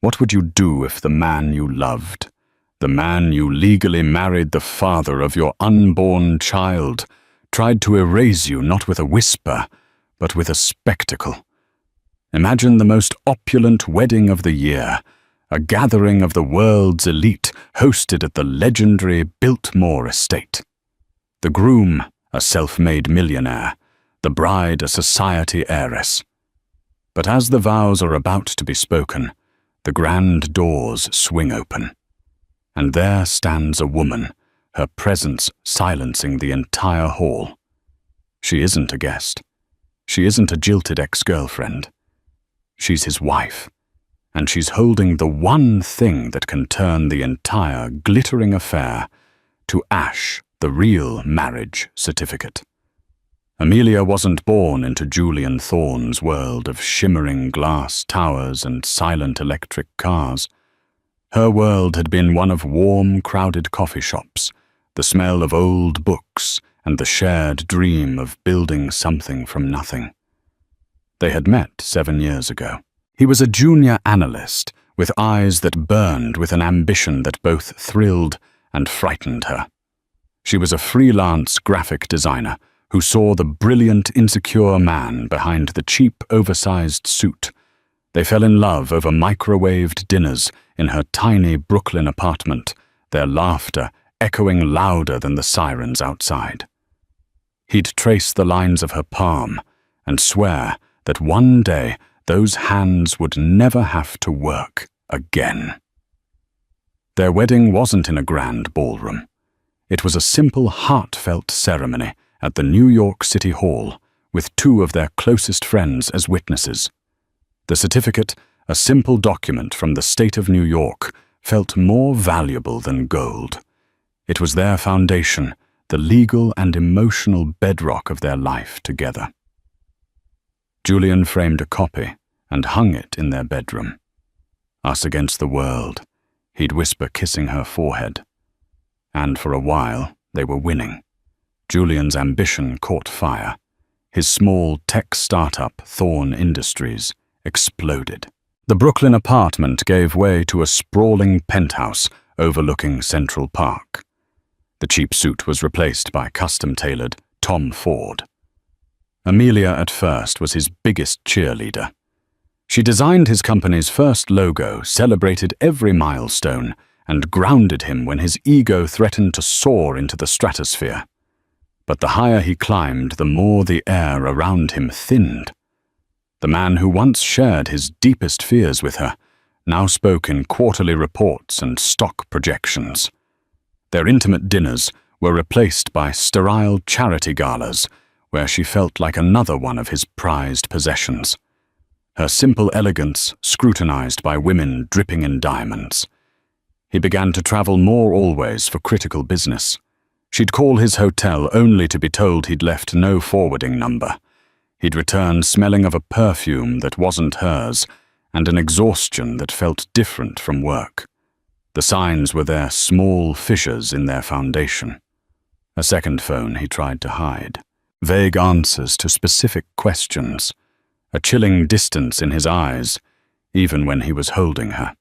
What would you do if the man you loved, the man you legally married the father of your unborn child, tried to erase you not with a whisper, but with a spectacle? Imagine the most opulent wedding of the year, a gathering of the world's elite hosted at the legendary Biltmore estate. The groom, a self-made millionaire, the bride a society heiress. But as the vows are about to be spoken, the grand doors swing open, and there stands a woman, her presence silencing the entire hall. She isn't a guest. She isn't a jilted ex-girlfriend. She's his wife, and she's holding the one thing that can turn the entire glittering affair to ash, the real marriage certificate. Amelia wasn't born into Julian Thorne's world of shimmering glass towers and silent electric cars. Her world had been one of warm, crowded coffee shops, the smell of old books, and the shared dream of building something from nothing. They had met 7 years ago. He was a junior analyst with eyes that burned with an ambition that both thrilled and frightened her. She was a freelance graphic designer who saw the brilliant, insecure man behind the cheap, oversized suit. They fell in love over microwaved dinners in her tiny Brooklyn apartment, their laughter echoing louder than the sirens outside. He'd trace the lines of her palm and swear that one day those hands would never have to work again. Their wedding wasn't in a grand ballroom. It was a simple, heartfelt ceremony at the New York City Hall, with 2 of their closest friends as witnesses. The certificate, a simple document from the state of New York, felt more valuable than gold. It was their foundation, the legal and emotional bedrock of their life together. Julian framed a copy and hung it in their bedroom. Us against the world, he'd whisper, kissing her forehead. And for a while, they were winning. Julian's ambition caught fire. His small tech startup, Thorne Industries, exploded. The Brooklyn apartment gave way to a sprawling penthouse overlooking Central Park. The cheap suit was replaced by custom-tailored Tom Ford. Amelia at first was his biggest cheerleader. She designed his company's first logo, celebrated every milestone, and grounded him when his ego threatened to soar into the stratosphere. But the higher he climbed, the more the air around him thinned. The man who once shared his deepest fears with her now spoke in quarterly reports and stock projections. Their intimate dinners were replaced by sterile charity galas, where she felt like another one of his prized possessions. Her simple elegance scrutinized by women dripping in diamonds. He began to travel more always for critical business. She'd call his hotel only to be told he'd left no forwarding number. He'd return smelling of a perfume that wasn't hers and an exhaustion that felt different from work. The signs were their small fissures in their foundation. A second phone he tried to hide. Vague answers to specific questions. A chilling distance in his eyes, even when he was holding her.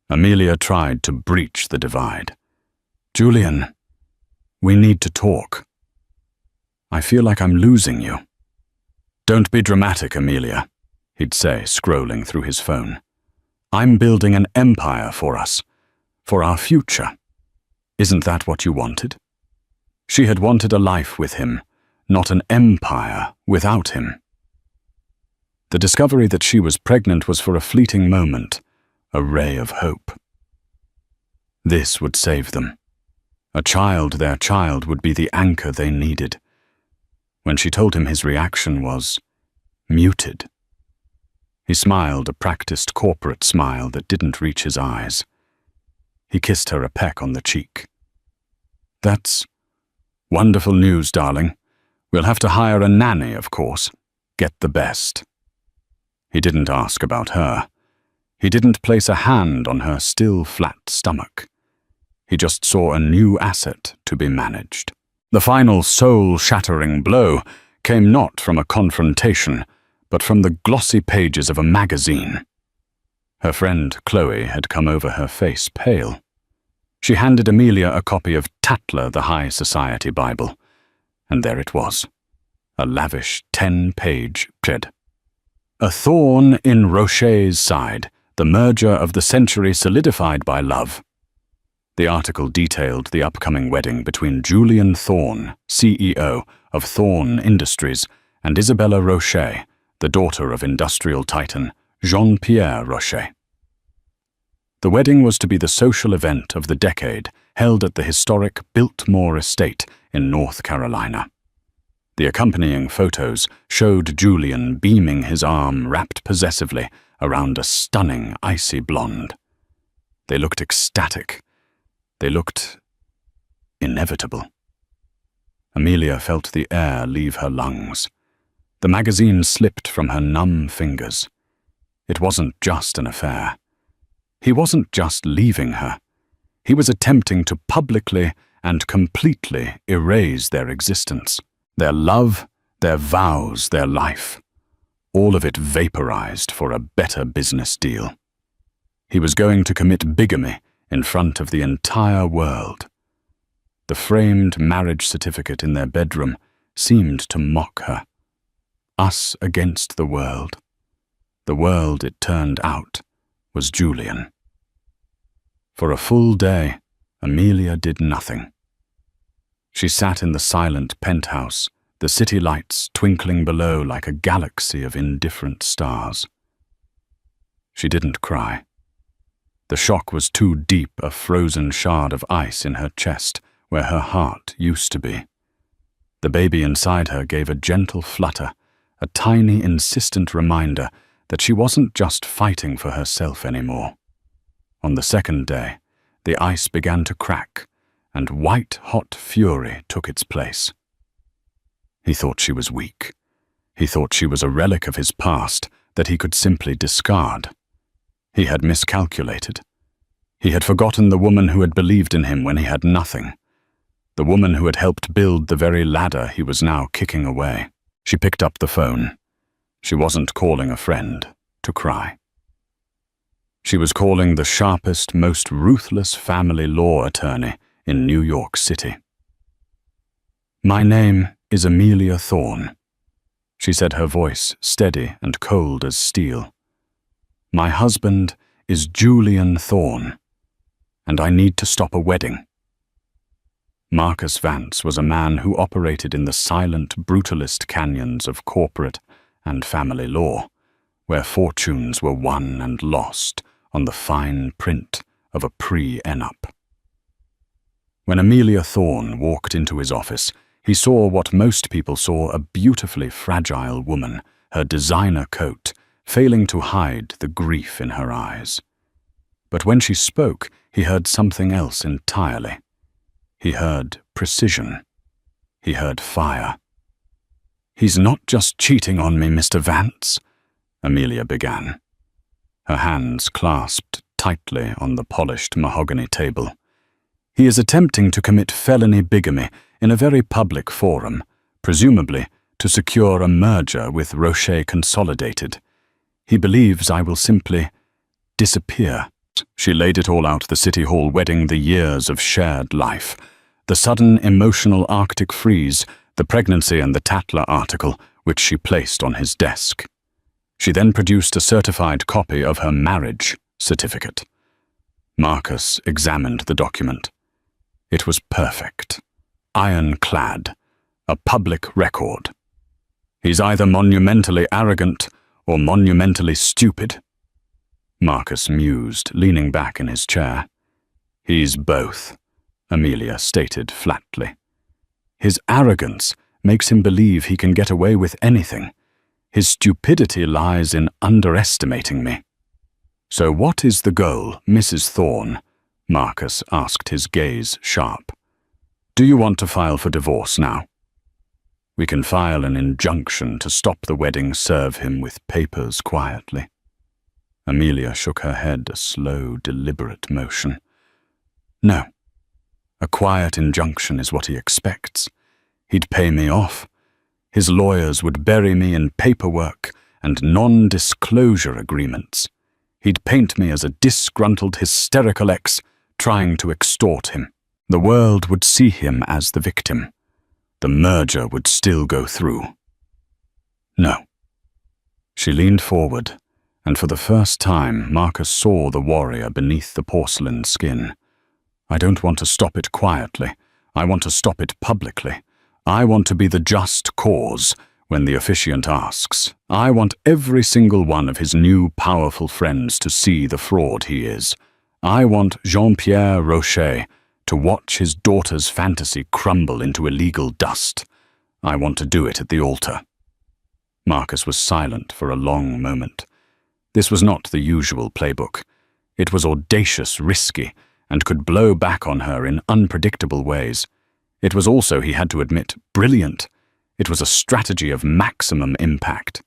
Amelia tried to breach the divide. "Julian, we need to talk. I feel like I'm losing you." "Don't be dramatic, Amelia," he'd say, scrolling through his phone. "I'm building an empire for us, for our future. Isn't that what you wanted?" She had wanted a life with him, not an empire without him. The discovery that she was pregnant was for a fleeting moment, a ray of hope. This would save them. A child, their child, would be the anchor they needed. When she told him, his reaction was muted. He smiled, a practiced corporate smile that didn't reach his eyes. He kissed her a peck on the cheek. "That's wonderful news, darling. We'll have to hire a nanny, of course. Get the best." He didn't ask about her. He didn't place a hand on her still flat stomach. He just saw a new asset to be managed. The final soul-shattering blow came not from a confrontation, but from the glossy pages of a magazine. Her friend Chloe had come over, her face pale. She handed Amelia a copy of Tatler, the High Society Bible, and there it was, a lavish 10-page pred. A thorn in Rocher's side, the merger of the century solidified by love. The article detailed the upcoming wedding between Julian Thorne, CEO of Thorne Industries, and Isabella Rocher, the daughter of industrial titan Jean-Pierre Rocher. The wedding was to be the social event of the decade, held at the historic Biltmore Estate in North Carolina. The accompanying photos showed Julian beaming his arm wrapped possessively around a stunning icy blonde. They looked ecstatic. They looked inevitable. Amelia felt the air leave her lungs. The magazine slipped from her numb fingers. It wasn't just an affair. He wasn't just leaving her. He was attempting to publicly and completely erase their existence, their love, their vows, their life. All of it vaporized for a better business deal. He was going to commit bigamy in front of the entire world. The framed marriage certificate in their bedroom seemed to mock her. Us against the world. The world, it turned out, was Julian. For a full day, Amelia did nothing. She sat in the silent penthouse, the city lights twinkling below like a galaxy of indifferent stars. She didn't cry. The shock was too deep, a frozen shard of ice in her chest, where her heart used to be. The baby inside her gave a gentle flutter, a tiny, insistent reminder that she wasn't just fighting for herself anymore. On the second day, the ice began to crack, and white-hot fury took its place. He thought she was weak. He thought she was a relic of his past that he could simply discard. He had miscalculated. He had forgotten the woman who had believed in him when he had nothing, the woman who had helped build the very ladder he was now kicking away. She picked up the phone. She wasn't calling a friend to cry. She was calling the sharpest, most ruthless family law attorney in New York City. "My name is Amelia Thorne," she said, her voice steady and cold as steel. "My husband is Julian Thorne, and I need to stop a wedding." Marcus Vance was a man who operated in the silent, brutalist canyons of corporate and family law, where fortunes were won and lost on the fine print of a prenup. When Amelia Thorne walked into his office, he saw what most people saw: a beautifully fragile woman, her designer coat failing to hide the grief in her eyes. But when she spoke, he heard something else entirely. He heard precision. He heard fire. "He's not just cheating on me, Mr. Vance," Amelia began. Her hands clasped tightly on the polished mahogany table. "He is attempting to commit felony bigamy in a very public forum, presumably to secure a merger with Rocher Consolidated. He believes I will simply disappear." She laid it all out: the City Hall wedding, the years of shared life, the sudden emotional Arctic freeze, the pregnancy, and the Tatler article, which she placed on his desk. She then produced a certified copy of her marriage certificate. Marcus examined the document. It was perfect, ironclad, a public record. "He's either monumentally arrogant or monumentally stupid," Marcus mused, leaning back in his chair. "He's both," Amelia stated flatly. "His arrogance makes him believe he can get away with anything. His stupidity lies in underestimating me." "So what is the goal, Mrs. Thorne?" Marcus asked, his gaze sharp. "Do you want to file for divorce now? We can file an injunction to stop the wedding, serve him with papers quietly." Amelia shook her head, a slow, deliberate motion. "No. A quiet injunction is what he expects. He'd pay me off. His lawyers would bury me in paperwork and non-disclosure agreements. He'd paint me as a disgruntled, hysterical ex trying to extort him. The world would see him as the victim. The merger would still go through. No. She leaned forward, and for the first time Marcus saw the warrior beneath the porcelain skin. I don't want to stop it quietly. I want to stop it publicly. I want to be the just cause when the officiant asks. I want every single one of his new powerful friends to see the fraud he is. I want Jean-Pierre Rocher to watch his daughter's fantasy crumble into illegal dust. I want to do it at the altar. Marcus was silent for a long moment. This was not the usual playbook. It was audacious, risky, and could blow back on her in unpredictable ways. It was also, he had to admit, brilliant. It was a strategy of maximum impact.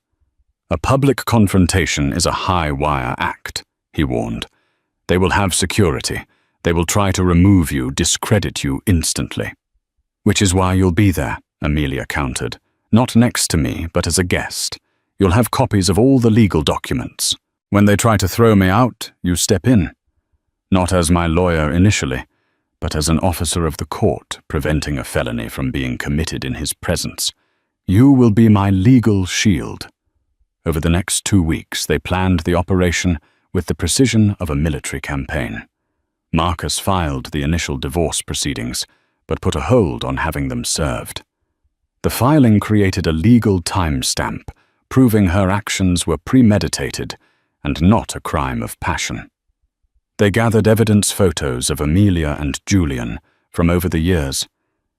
A public confrontation is a high-wire act, he warned. They will have security. They will try to remove you, discredit you instantly. Which is why you'll be there, Amelia countered. Not next to me, but as a guest. You'll have copies of all the legal documents. When they try to throw me out, you step in. Not as my lawyer initially, but as an officer of the court, preventing a felony from being committed in his presence. You will be my legal shield. Over the next 2 weeks, they planned the operation with the precision of a military campaign. Marcus filed the initial divorce proceedings, but put a hold on having them served. The filing created a legal timestamp, proving her actions were premeditated and not a crime of passion. They gathered evidence photos of Amelia and Julian from over the years,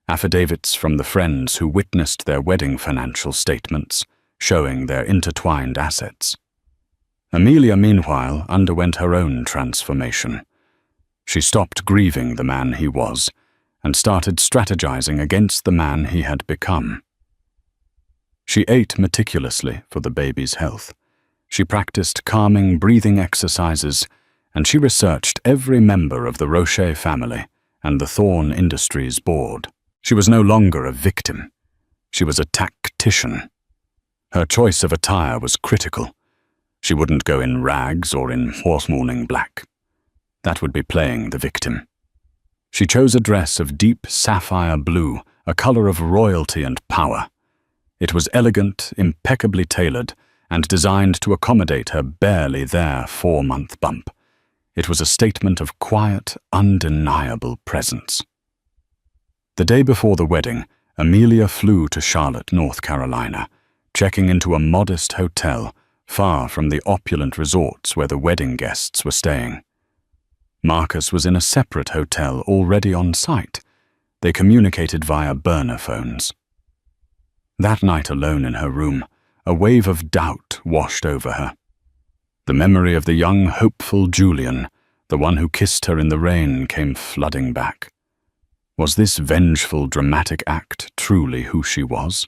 affidavits from the friends who witnessed their wedding financial statements, showing their intertwined assets. Amelia, meanwhile, underwent her own transformation. She stopped grieving the man he was and started strategizing against the man he had become. She ate meticulously for the baby's health. She practiced calming breathing exercises, and she researched every member of the Rocher family and the Thorn Industries board. She was no longer a victim. She was a tactician. Her choice of attire was critical. She wouldn't go in rags or in horse-mourning black. That would be playing the victim. She chose a dress of deep sapphire blue, a color of royalty and power. It was elegant, impeccably tailored, and designed to accommodate her barely there 4-month bump. It was a statement of quiet, undeniable presence. The day before the wedding, Amelia flew to Charlotte, North Carolina, checking into a modest hotel far from the opulent resorts where the wedding guests were staying. Marcus was in a separate hotel already on site. They communicated via burner phones. That night alone in her room, a wave of doubt washed over her. The memory of the young, hopeful Julian, the one who kissed her in the rain, came flooding back. Was this vengeful, dramatic act truly who she was?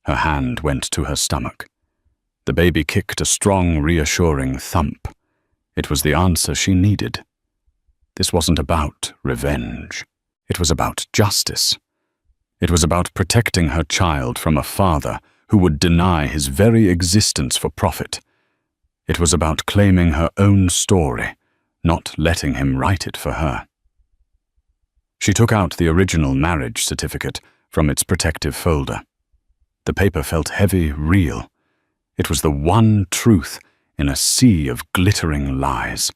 Her hand went to her stomach. The baby kicked a strong, reassuring thump. It was the answer she needed. This wasn't about revenge. It was about justice. It was about protecting her child from a father who would deny his very existence for profit. It was about claiming her own story, not letting him write it for her. She took out the original marriage certificate from its protective folder. The paper felt heavy, real. It was the one truth in a sea of glittering lies.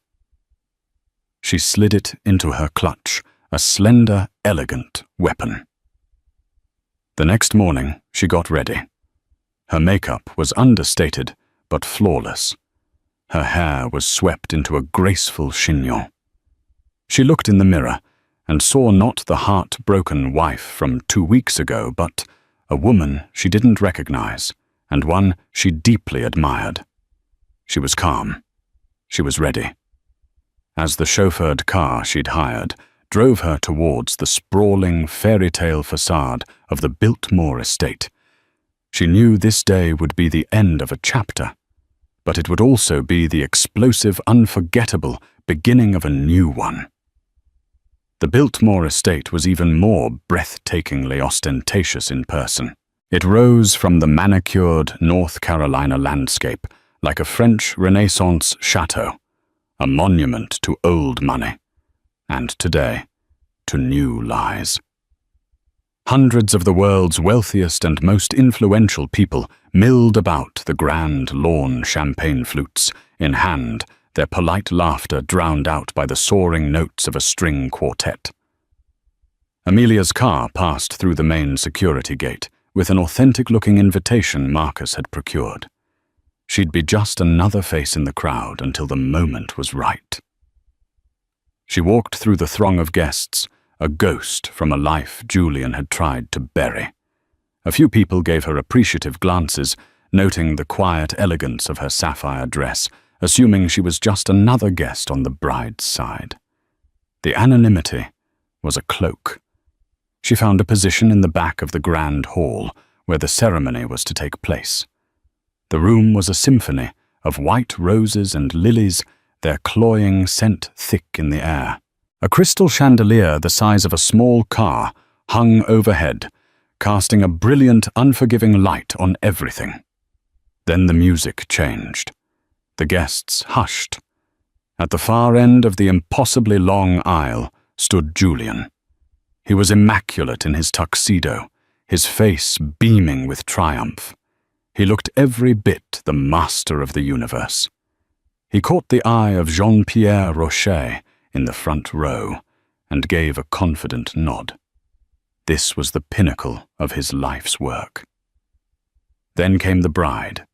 She slid it into her clutch, a slender, elegant weapon. The next morning, she got ready. Her makeup was understated, but flawless. Her hair was swept into a graceful chignon. She looked in the mirror and saw not the heart-broken wife from 2 weeks ago, but a woman she didn't recognize, and one she deeply admired. She was calm. She was ready. As the chauffeured car she'd hired drove her towards the sprawling fairy-tale facade of the Biltmore estate, she knew this day would be the end of a chapter, but it would also be the explosive, unforgettable beginning of a new one. The Biltmore estate was even more breathtakingly ostentatious in person. It rose from the manicured North Carolina landscape like a French Renaissance chateau, a monument to old money, and today, to new lies. Hundreds of the world's wealthiest and most influential people milled about the grand lawn champagne flutes in hand, their polite laughter drowned out by the soaring notes of a string quartet. Amelia's car passed through the main security gate with an authentic-looking invitation Marcus had procured. She'd be just another face in the crowd until the moment was right. She walked through the throng of guests, a ghost from a life Julian had tried to bury. A few people gave her appreciative glances, noting the quiet elegance of her sapphire dress, assuming she was just another guest on the bride's side. The anonymity was a cloak. She found a position in the back of the grand hall, where the ceremony was to take place. The room was a symphony of white roses and lilies, their cloying scent thick in the air. A crystal chandelier the size of a small car hung overhead, casting a brilliant, unforgiving light on everything. Then the music changed. The guests hushed. At the far end of the impossibly long aisle stood Julian. He was immaculate in his tuxedo, his face beaming with triumph. He looked every bit the master of the universe. He caught the eye of Jean-Pierre Rocher in the front row and gave a confident nod. This was the pinnacle of his life's work. Then came the bride.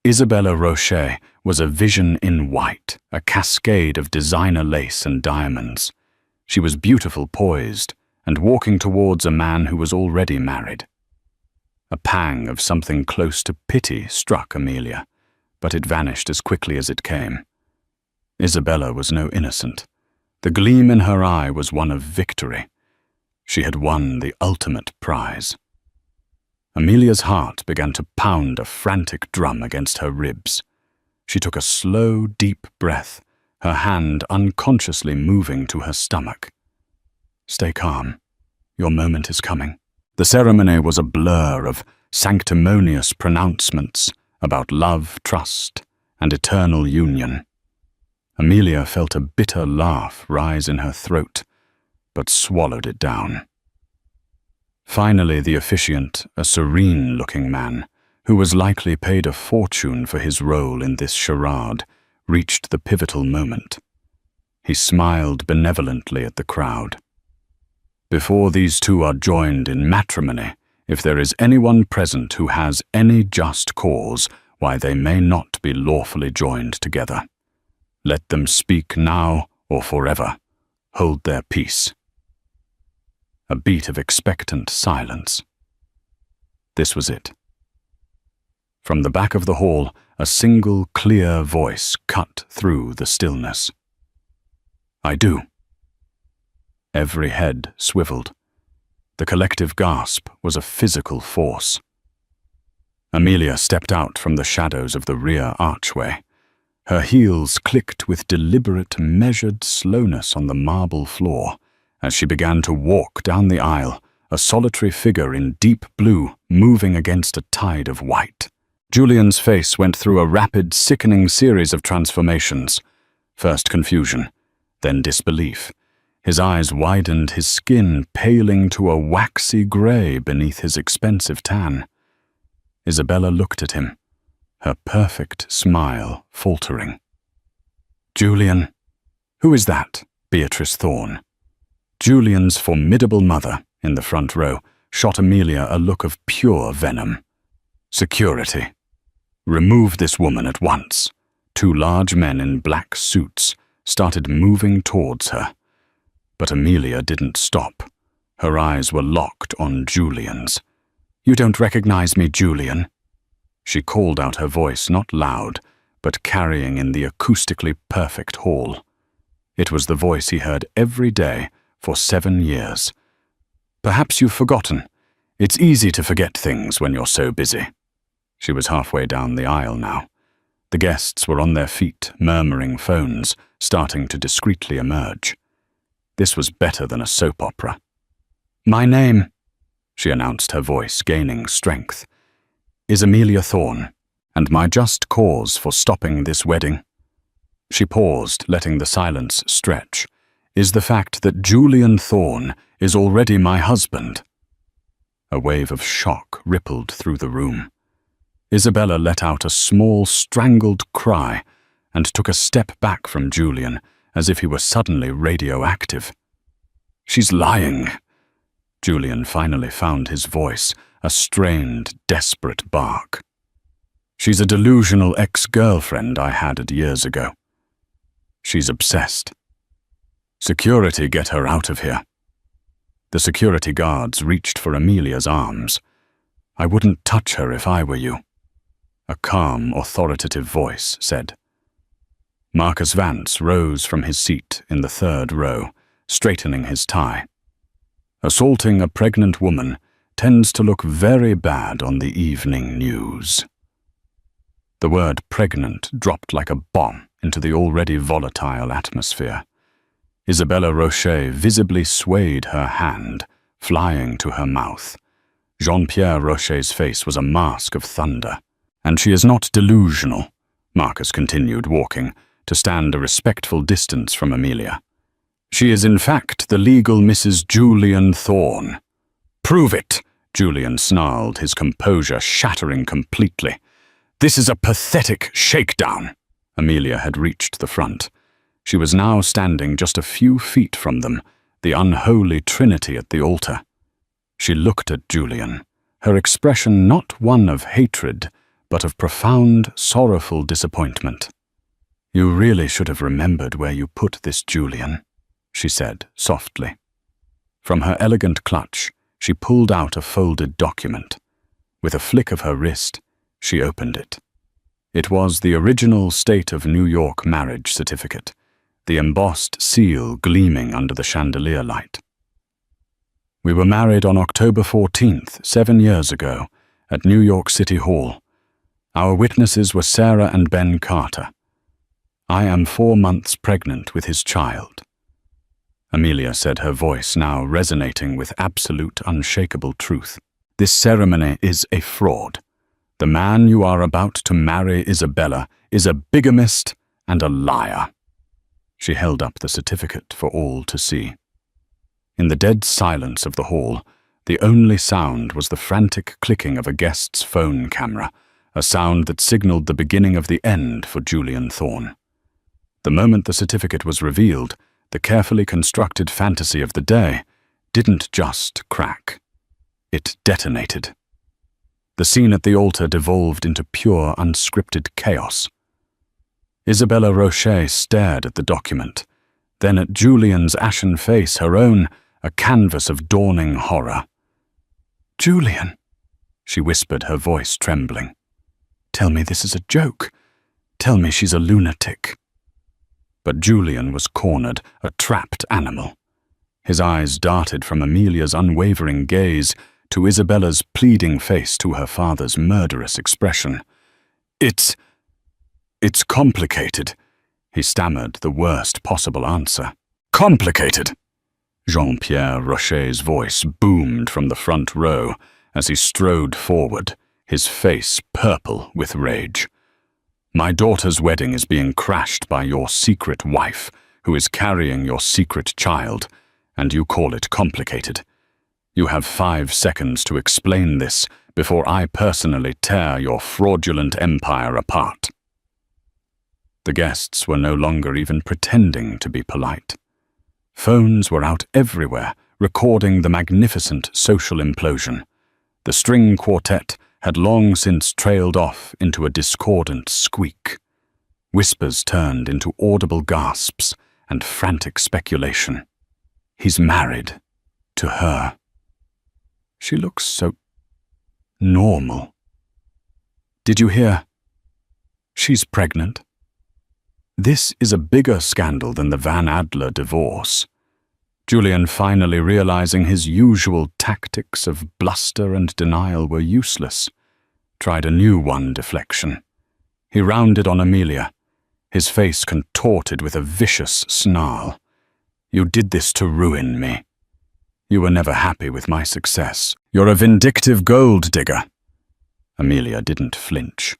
Isabella Rocher was a vision in white, a cascade of designer lace and diamonds. She was beautiful poised and walking towards a man who was already married. A pang of something close to pity struck Amelia, but it vanished as quickly as it came. Isabella was no innocent. The gleam in her eye was one of victory. She had won the ultimate prize. Amelia's heart began to pound a frantic drum against her ribs. She took a slow, deep breath, her hand unconsciously moving to her stomach. "Stay calm. Your moment is coming." The ceremony was a blur of sanctimonious pronouncements about love, trust, and eternal union. Amelia felt a bitter laugh rise in her throat, but swallowed it down. Finally, the officiant, a serene-looking man, who was likely paid a fortune for his role in this charade, reached the pivotal moment. He smiled benevolently at the crowd. "Before these two are joined in matrimony, if there is anyone present who has any just cause why they may not be lawfully joined together, let them speak now or forever. Hold their peace." A beat of expectant silence. This was it. From the back of the hall, a single clear voice cut through the stillness. "I do." Every head swiveled. The collective gasp was a physical force. Amelia stepped out from the shadows of the rear archway. Her heels clicked with deliberate, measured slowness on the marble floor as she began to walk down the aisle, a solitary figure in deep blue moving against a tide of white. Julian's face went through a rapid, sickening series of transformations. First confusion, then disbelief. His eyes widened, his skin paling to a waxy grey beneath his expensive tan. Isabella looked at him, her perfect smile faltering. "Julian." "Who is that?" Beatrice Thorne. Julian's formidable mother, in the front row, shot Amelia a look of pure venom. "Security. Remove this woman at once." Two large men in black suits started moving towards her. But Amelia didn't stop. Her eyes were locked on Julian's. "You don't recognize me, Julian?" She called out, her voice not loud, but carrying in the acoustically perfect hall. It was the voice he heard every day for 7 years. "Perhaps you've forgotten. It's easy to forget things when you're so busy." She was halfway down the aisle now. The guests were on their feet, murmuring phones, starting to discreetly emerge. This was better than a soap opera. "My name," she announced, her voice gaining strength, "is Amelia Thorne, and my just cause for stopping this wedding." She paused, letting the silence stretch, "is the fact that Julian Thorne is already my husband." A wave of shock rippled through the room. Isabella let out a small, strangled cry and took a step back from Julian, as if he were suddenly radioactive. "She's lying." Julian finally found his voice, a strained, desperate bark. "She's a delusional ex-girlfriend I had years ago. She's obsessed. Security, get her out of here." The security guards reached for Amelia's arms. "I wouldn't touch her if I were you," a calm, authoritative voice said. Marcus Vance rose from his seat in the third row, straightening his tie. "Assaulting a pregnant woman tends to look very bad on the evening news." The word pregnant dropped like a bomb into the already volatile atmosphere. Isabella Rocher visibly swayed her hand, flying to her mouth. Jean-Pierre Rocher's face was a mask of thunder. "And she is not delusional," Marcus continued, walking, to stand a respectful distance from Amelia. "She is in fact the legal Mrs. Julian Thorne." "Prove it," Julian snarled, his composure shattering completely. "This is a pathetic shakedown." Amelia had reached the front. She was now standing just a few feet from them, the unholy trinity at the altar. She looked at Julian, her expression not one of hatred, but of profound, sorrowful disappointment. "You really should have remembered where you put this, Julian," she said softly. From her elegant clutch, she pulled out a folded document. With a flick of her wrist, she opened it. It was the original State of New York marriage certificate, the embossed seal gleaming under the chandelier light. "We were married on October 14th, 7 years ago, at New York City Hall. Our witnesses were Sarah and Ben Carter. I am 4 months pregnant with his child." Amelia said, her voice now resonating with absolute, unshakable truth. "This ceremony is a fraud. The man you are about to marry, Isabella, is a bigamist and a liar." She held up the certificate for all to see. In the dead silence of the hall, the only sound was the frantic clicking of a guest's phone camera, a sound that signaled the beginning of the end for Julian Thorne. The moment the certificate was revealed, the carefully constructed fantasy of the day didn't just crack. It detonated. The scene at the altar devolved into pure, unscripted chaos. Isabella Rocher stared at the document, then at Julian's ashen face, her own a canvas of dawning horror. "Julian," she whispered, her voice trembling. "Tell me this is a joke. Tell me she's a lunatic." But Julian was cornered, a trapped animal. His eyes darted from Amelia's unwavering gaze to Isabella's pleading face to her father's murderous expression. It's complicated," he stammered the worst possible answer. "Complicated!" Jean-Pierre Rocher's voice boomed from the front row as he strode forward, his face purple with rage. "My daughter's wedding is being crashed by your secret wife, who is carrying your secret child, and you call it complicated. You have 5 seconds to explain this before I personally tear your fraudulent empire apart." The guests were no longer even pretending to be polite. Phones were out everywhere, recording the magnificent social implosion. The string quartet had long since trailed off into a discordant squeak. Whispers turned into audible gasps and frantic speculation. "He's married to her. She looks so normal. Did you hear? She's pregnant. This is a bigger scandal than the Van Adler divorce." Julian, finally realizing his usual tactics of bluster and denial were useless, tried a new deflection. He rounded on Amelia, his face contorted with a vicious snarl. "You did this to ruin me. You were never happy with my success. You're a vindictive gold digger." Amelia didn't flinch.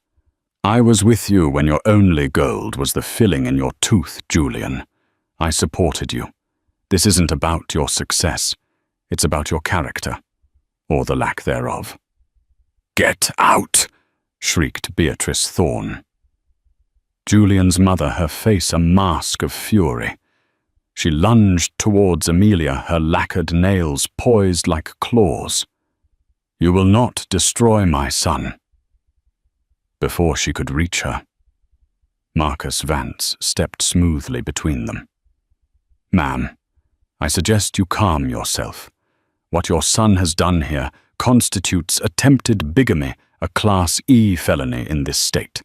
I was with you when your only gold was the filling in your tooth, Julian. I supported you. This isn't about your success. It's about your character, or the lack thereof." "Get out!" shrieked Beatrice Thorne. Julian's mother, her face a mask of fury. She lunged towards Amelia, her lacquered nails poised like claws. "You will not destroy my son." Before she could reach her, Marcus Vance stepped smoothly between them. "Ma'am, I suggest you calm yourself. What your son has done here constitutes attempted bigamy, a Class E felony in this state.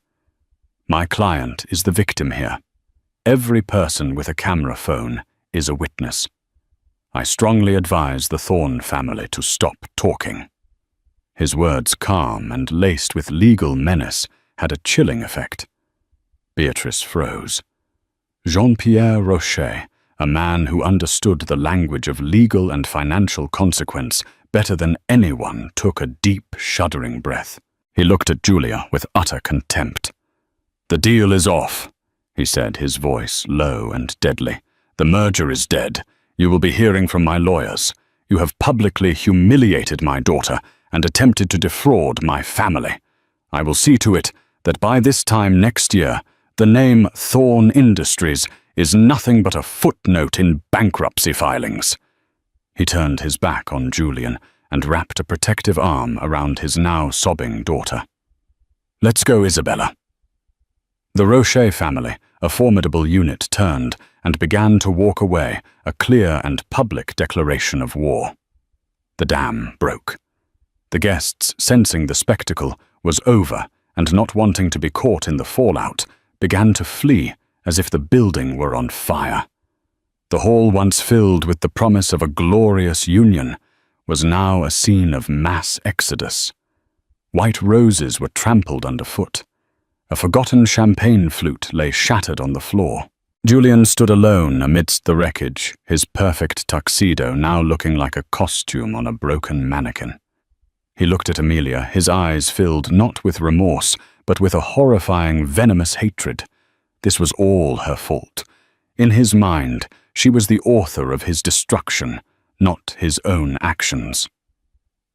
My client is the victim here. Every person with a camera phone is a witness. I strongly advise the Thorne family to stop talking." His words, calm and laced with legal menace, had a chilling effect. Beatrice froze. Jean-Pierre Rocher, a man who understood the language of legal and financial consequence better than anyone, took a deep, shuddering breath. He looked at Julia with utter contempt. "The deal is off," he said, his voice low and deadly. "The merger is dead. You will be hearing from my lawyers. You have publicly humiliated my daughter and attempted to defraud my family. I will see to it that by this time next year, the name Thorne Industries is nothing but a footnote in bankruptcy filings." He turned his back on Julian and wrapped a protective arm around his now sobbing daughter. "Let's go, Isabella." The Rocher family, a formidable unit, turned and began to walk away, a clear and public declaration of war. The dam broke. The guests, sensing the spectacle was over and not wanting to be caught in the fallout, began to flee as if the building were on fire. The hall, once filled with the promise of a glorious union, was now a scene of mass exodus. White roses were trampled underfoot. A forgotten champagne flute lay shattered on the floor. Julian stood alone amidst the wreckage, his perfect tuxedo now looking like a costume on a broken mannequin. He looked at Amelia, his eyes filled not with remorse, but with a horrifying, venomous hatred. This was all her fault. In his mind, she was the author of his destruction, not his own actions.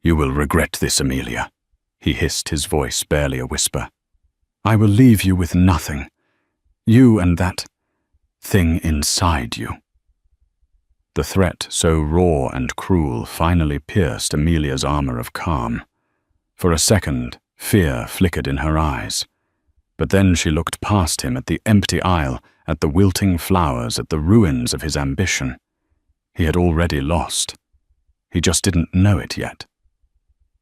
"You will regret this, Amelia," he hissed, his voice barely a whisper. "I will leave you with nothing. You and that thing inside you." The threat, so raw and cruel, finally pierced Amelia's armor of calm. For a second, fear flickered in her eyes. But then she looked past him at the empty aisle, at the wilting flowers, at the ruins of his ambition. He had already lost. He just didn't know it yet.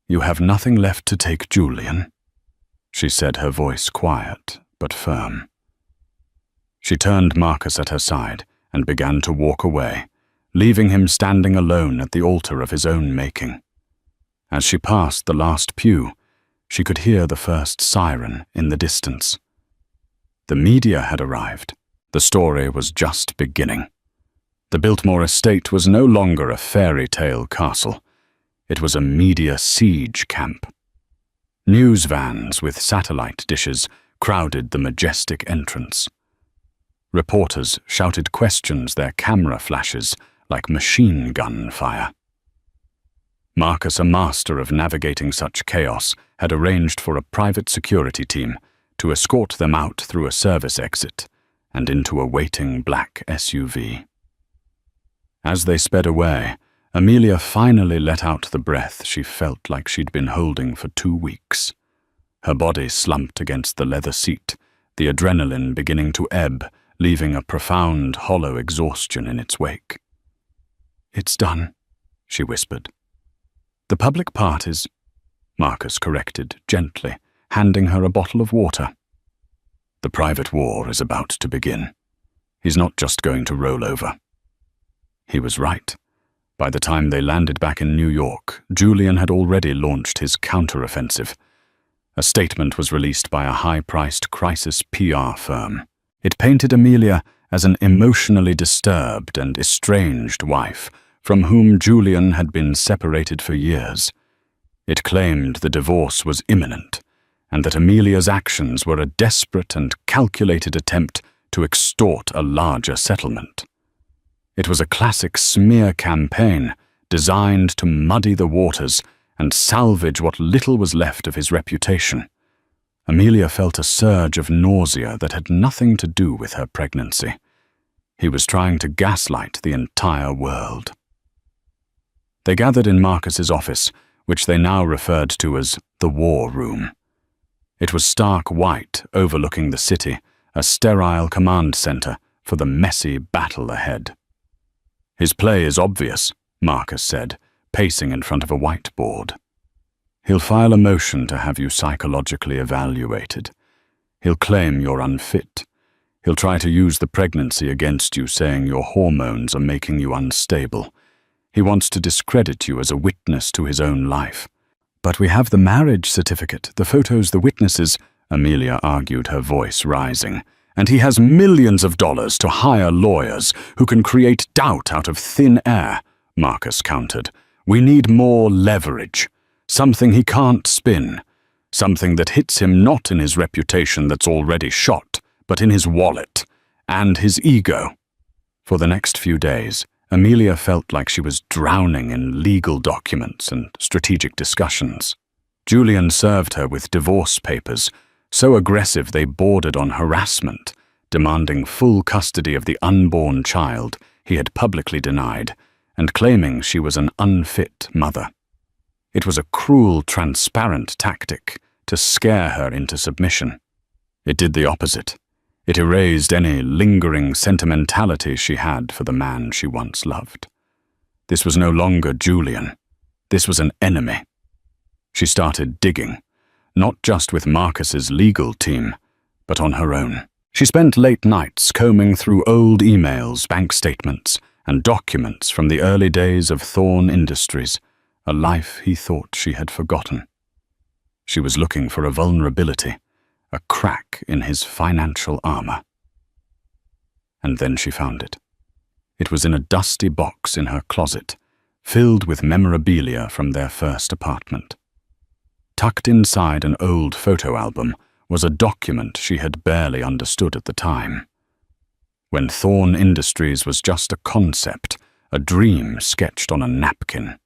"You have nothing left to take, Julian," she said, her voice quiet but firm. She turned Marcus at her side and began to walk away, leaving him standing alone at the altar of his own making. As she passed the last pew, she could hear the first siren in the distance. The media had arrived. The story was just beginning. The Biltmore estate was no longer a fairy tale castle. It was a media siege camp. News vans with satellite dishes crowded the majestic entrance. Reporters shouted questions, their camera flashes like machine gun fire. Marcus, a master of navigating such chaos, had arranged for a private security team to escort them out through a service exit and into a waiting black SUV. As they sped away, Amelia finally let out the breath she felt like she'd been holding for 2 weeks. Her body slumped against the leather seat, the adrenaline beginning to ebb, leaving a profound, hollow exhaustion in its wake. "It's done," she whispered. "The public part is," Marcus corrected gently, handing her a bottle of water. "The private war is about to begin. He's not just going to roll over." He was right. By the time they landed back in New York, Julian had already launched his counteroffensive. A statement was released by a high-priced crisis PR firm. It painted Amelia as an emotionally disturbed and estranged wife from whom Julian had been separated for years. It claimed the divorce was imminent, and that Amelia's actions were a desperate and calculated attempt to extort a larger settlement. It was a classic smear campaign designed to muddy the waters and salvage what little was left of his reputation. Amelia felt a surge of nausea that had nothing to do with her pregnancy. He was trying to gaslight the entire world. They gathered in Marcus's office, which they now referred to as the War Room. It was stark white, overlooking the city, a sterile command center for the messy battle ahead. "His play is obvious," Marcus said, pacing in front of a whiteboard. "He'll file a motion to have you psychologically evaluated. He'll claim you're unfit. He'll try to use the pregnancy against you, saying your hormones are making you unstable. He wants to discredit you as a witness to his own life." "But we have the marriage certificate, the photos, the witnesses," Amelia argued, her voice rising. "And he has millions of dollars to hire lawyers who can create doubt out of thin air," Marcus countered. "We need more leverage, something he can't spin, something that hits him not in his reputation that's already shot, but in his wallet and his ego." For the next few days, Amelia felt like she was drowning in legal documents and strategic discussions. Julian served her with divorce papers, so aggressive they bordered on harassment, demanding full custody of the unborn child he had publicly denied, and claiming she was an unfit mother. It was a cruel, transparent tactic to scare her into submission. It did the opposite. It erased any lingering sentimentality she had for the man she once loved. This was no longer Julian. This was an enemy. She started digging, not just with Marcus's legal team, but on her own. She spent late nights combing through old emails, bank statements, and documents from the early days of Thorn Industries, a life he thought she had forgotten. She was looking for a vulnerability, a crack in his financial armor. And then she found it. It was in a dusty box in her closet, filled with memorabilia from their first apartment. Tucked inside an old photo album was a document she had barely understood at the time. When Thorn Industries was just a concept, a dream sketched on a napkin,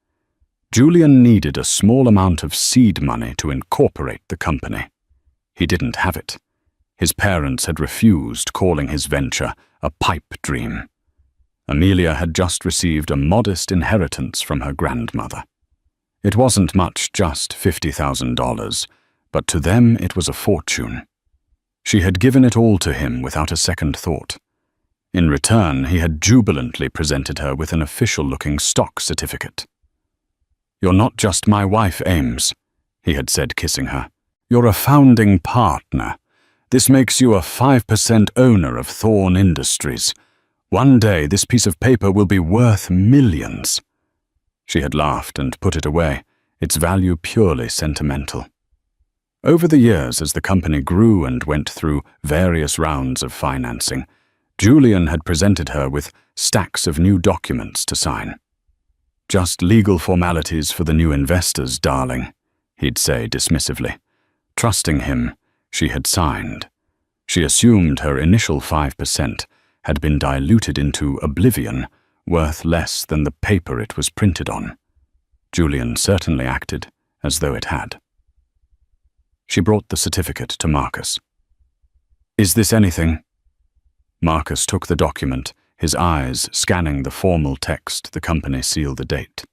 Julian needed a small amount of seed money to incorporate the company. He didn't have it. His parents had refused, calling his venture a pipe dream. Amelia had just received a modest inheritance from her grandmother. It wasn't much, just $50,000, but to them it was a fortune. She had given it all to him without a second thought. In return, he had jubilantly presented her with an official-looking stock certificate. "You're not just my wife, Ames," he had said, kissing her. "You're a founding partner. This makes you a 5% owner of Thorn Industries. One day this piece of paper will be worth millions." She had laughed and put it away, its value purely sentimental. Over the years, as the company grew and went through various rounds of financing, Julian had presented her with stacks of new documents to sign. "Just legal formalities for the new investors, darling," he'd say dismissively. Trusting him, she had signed. She assumed her initial 5% had been diluted into oblivion, worth less than the paper it was printed on. Julian certainly acted as though it had. She brought the certificate to Marcus. "Is this anything?" Marcus took the document, his eyes scanning the formal text the company sealed the date.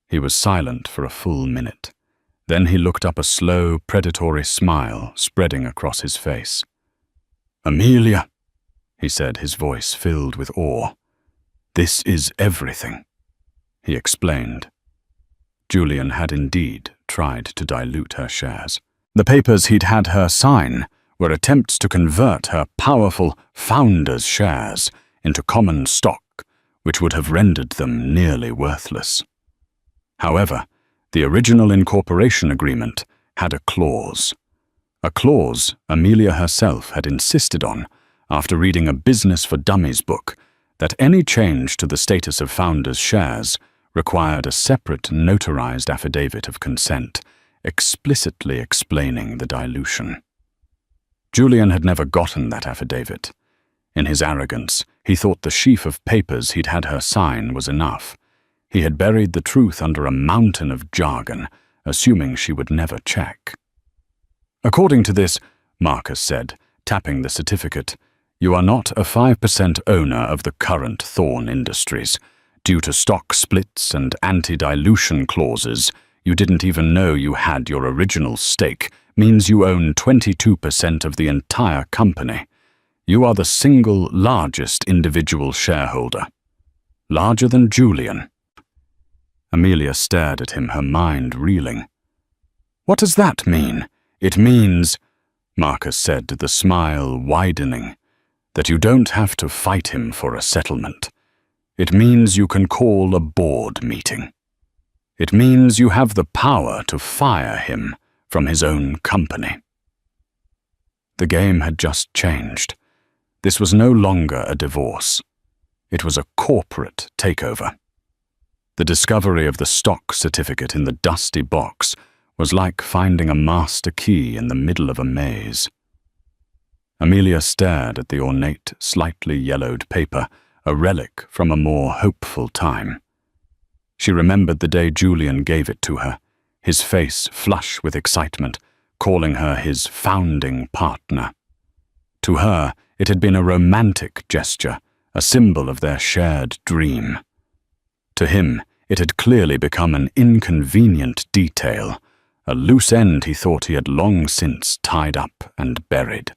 He was silent for a full minute. Then he looked up, a slow, predatory smile spreading across his face. "Amelia," he said, his voice filled with awe. "This is everything," he explained. Julian had indeed tried to dilute her shares. The papers he'd had her sign were attempts to convert her powerful founder's shares into common stock, which would have rendered them nearly worthless. However, the original incorporation agreement had a clause Amelia herself had insisted on after reading a Business for Dummies book, that any change to the status of founders' shares required a separate notarized affidavit of consent, explicitly explaining the dilution. Julian had never gotten that affidavit. In his arrogance, he thought the sheaf of papers he'd had her sign was enough. He had buried the truth under a mountain of jargon, assuming she would never check. "According to this," Marcus said, tapping the certificate, "you are not a 5% owner of the current Thorn Industries. Due to stock splits and anti-dilution clauses, you didn't even know you had your original stake, means you own 22% of the entire company. You are the single largest individual shareholder. Larger than Julian." Amelia stared at him, her mind reeling. "What does that mean?" "It means," Marcus said, the smile widening, "that you don't have to fight him for a settlement. It means you can call a board meeting. It means you have the power to fire him from his own company." The game had just changed. This was no longer a divorce. It was a corporate takeover. The discovery of the stock certificate in the dusty box was like finding a master key in the middle of a maze. Amelia stared at the ornate, slightly yellowed paper, a relic from a more hopeful time. She remembered the day Julian gave it to her, his face flush with excitement, calling her his founding partner. To her, it had been a romantic gesture, a symbol of their shared dream. To him, it had clearly become an inconvenient detail, a loose end he thought he had long since tied up and buried.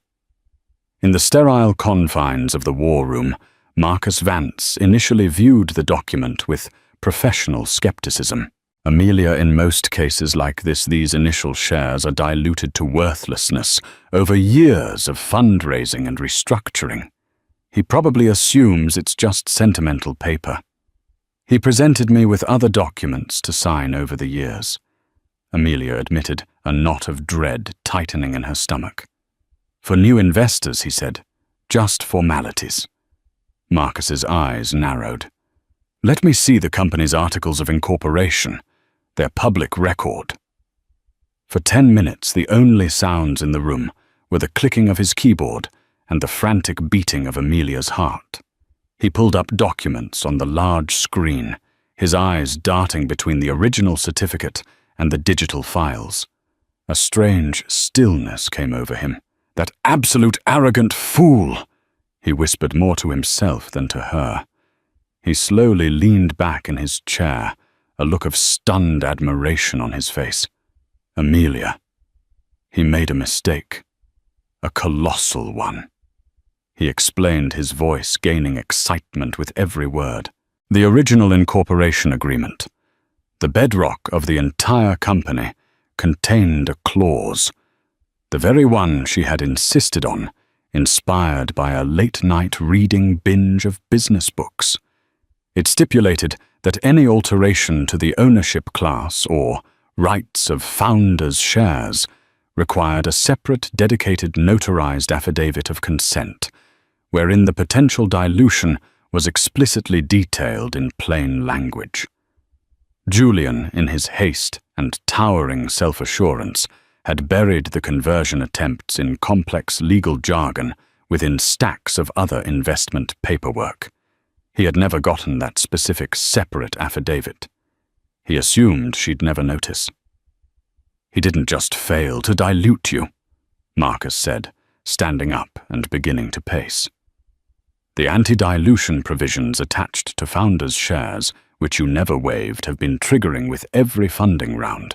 In the sterile confines of the war room, Marcus Vance initially viewed the document with professional skepticism. Amelia, in most cases like this, these initial shares are diluted to worthlessness over years of fundraising and restructuring. He probably assumes it's just sentimental paper. He presented me with other documents to sign over the years. Amelia admitted, a knot of dread tightening in her stomach. "For new investors," he said, "just formalities." Marcus's eyes narrowed. "Let me see the company's articles of incorporation, their public record." For 10 minutes, the only sounds in the room were the clicking of his keyboard and the frantic beating of Amelia's heart. He pulled up documents on the large screen, his eyes darting between the original certificate and the digital files. A strange stillness came over him. "That absolute arrogant fool!" he whispered more to himself than to her. He slowly leaned back in his chair, a look of stunned admiration on his face. "Amelia, he made a mistake. A colossal one." He explained, his voice gaining excitement with every word. "The original incorporation agreement, the bedrock of the entire company, contained a clause, the very one she had insisted on, inspired by a late-night reading binge of business books. It stipulated that any alteration to the ownership class or rights of founders' shares required a separate, dedicated, notarized affidavit of consent, wherein the potential dilution was explicitly detailed in plain language. Julian, in his haste and towering self-assurance, had buried the conversion attempts in complex legal jargon within stacks of other investment paperwork. He had never gotten that specific separate affidavit. He assumed she'd never notice. "He didn't just fail to dilute you," Marcus said, standing up and beginning to pace. "The anti-dilution provisions attached to founders' shares, which you never waived, have been triggering with every funding round.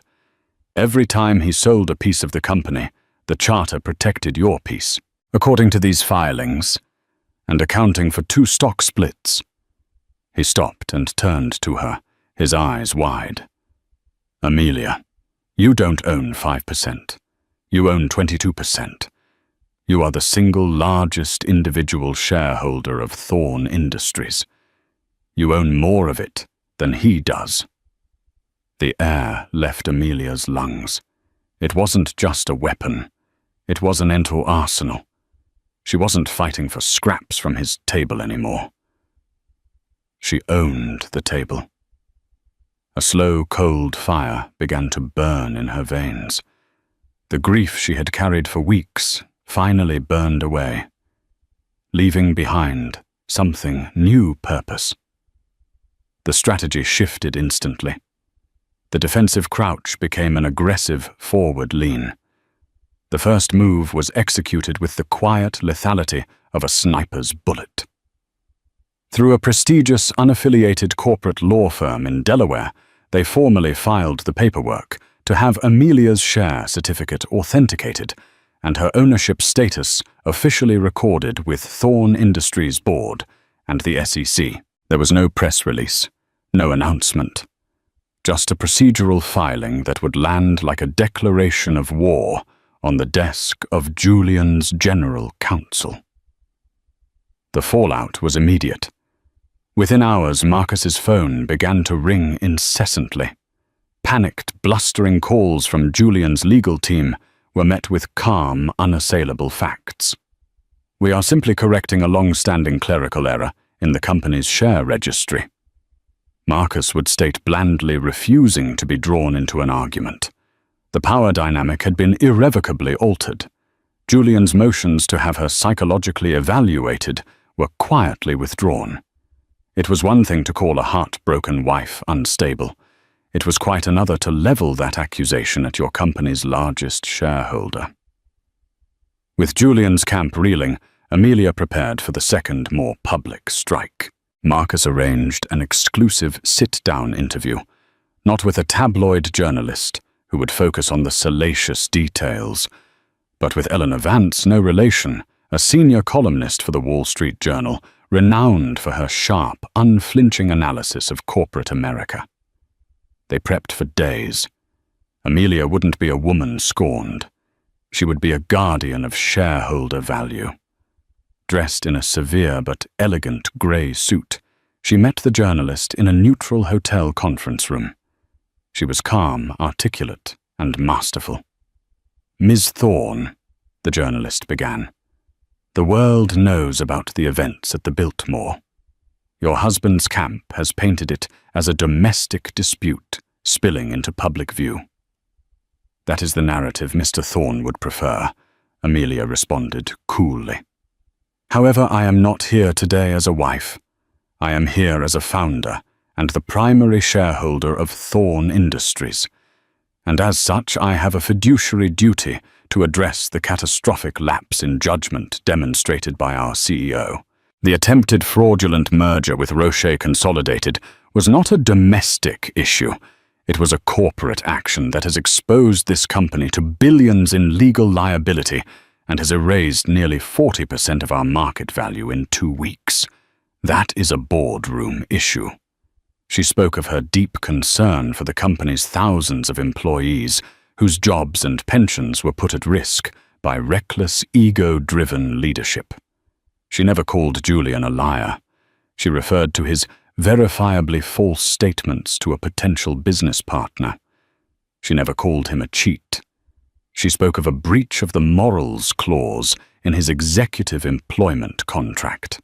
Every time he sold a piece of the company, the charter protected your piece. According to these filings, and accounting for 2 stock splits." He stopped and turned to her, his eyes wide. "Amelia, you don't own 5%. You own 22%. You are the single largest individual shareholder of Thorn Industries. You own more of it than he does." The air left Amelia's lungs. It wasn't just a weapon. It was an entire arsenal. She wasn't fighting for scraps from his table anymore. She owned the table. A slow, cold fire began to burn in her veins. The grief she had carried for weeks finally burned away, leaving behind something new purpose. The strategy shifted instantly. The defensive crouch became an aggressive forward lean. The first move was executed with the quiet lethality of a sniper's bullet. Through a prestigious, unaffiliated corporate law firm in Delaware, they formally filed the paperwork to have Amelia's share certificate authenticated and her ownership status officially recorded with Thorn Industries Board and the SEC. There was no press release, no announcement, just a procedural filing that would land like a declaration of war on the desk of Julian's general counsel. The fallout was immediate. Within hours, Marcus's phone began to ring incessantly. Panicked, blustering calls from Julian's legal team were met with calm, unassailable facts. "We are simply correcting a long-standing clerical error in the company's share registry." Marcus would state blandly, refusing to be drawn into an argument. The power dynamic had been irrevocably altered. Julian's motions to have her psychologically evaluated were quietly withdrawn. It was one thing to call a heartbroken wife unstable. It was quite another to level that accusation at your company's largest shareholder. With Julian's camp reeling, Amelia prepared for the second, more public strike. Marcus arranged an exclusive sit-down interview, not with a tabloid journalist who would focus on the salacious details, but with Eleanor Vance, no relation, a senior columnist for the Wall Street Journal, renowned for her sharp, unflinching analysis of corporate America. They prepped for days. Amelia wouldn't be a woman scorned. She would be a guardian of shareholder value. Dressed in a severe but elegant grey suit, she met the journalist in a neutral hotel conference room. She was calm, articulate, and masterful. "Ms. Thorne," the journalist began, "the world knows about the events at the Biltmore. Your husband's camp has painted it as a domestic dispute spilling into public view." "That is the narrative Mr. Thorne would prefer," Amelia responded coolly. "However, I am not here today as a wife. I am here as a founder and the primary shareholder of Thorn Industries, and as such I have a fiduciary duty to address the catastrophic lapse in judgment demonstrated by our CEO. The attempted fraudulent merger with Roche Consolidated was not a domestic issue. It was a corporate action that has exposed this company to billions in legal liability and has erased nearly 40% of our market value in 2 weeks. That is a boardroom issue." She spoke of her deep concern for the company's thousands of employees whose jobs and pensions were put at risk by reckless, ego-driven leadership. She never called Julian a liar. She referred to his verifiably false statements to a potential business partner. She never called him a cheat. She spoke of a breach of the morals clause in his executive employment contract.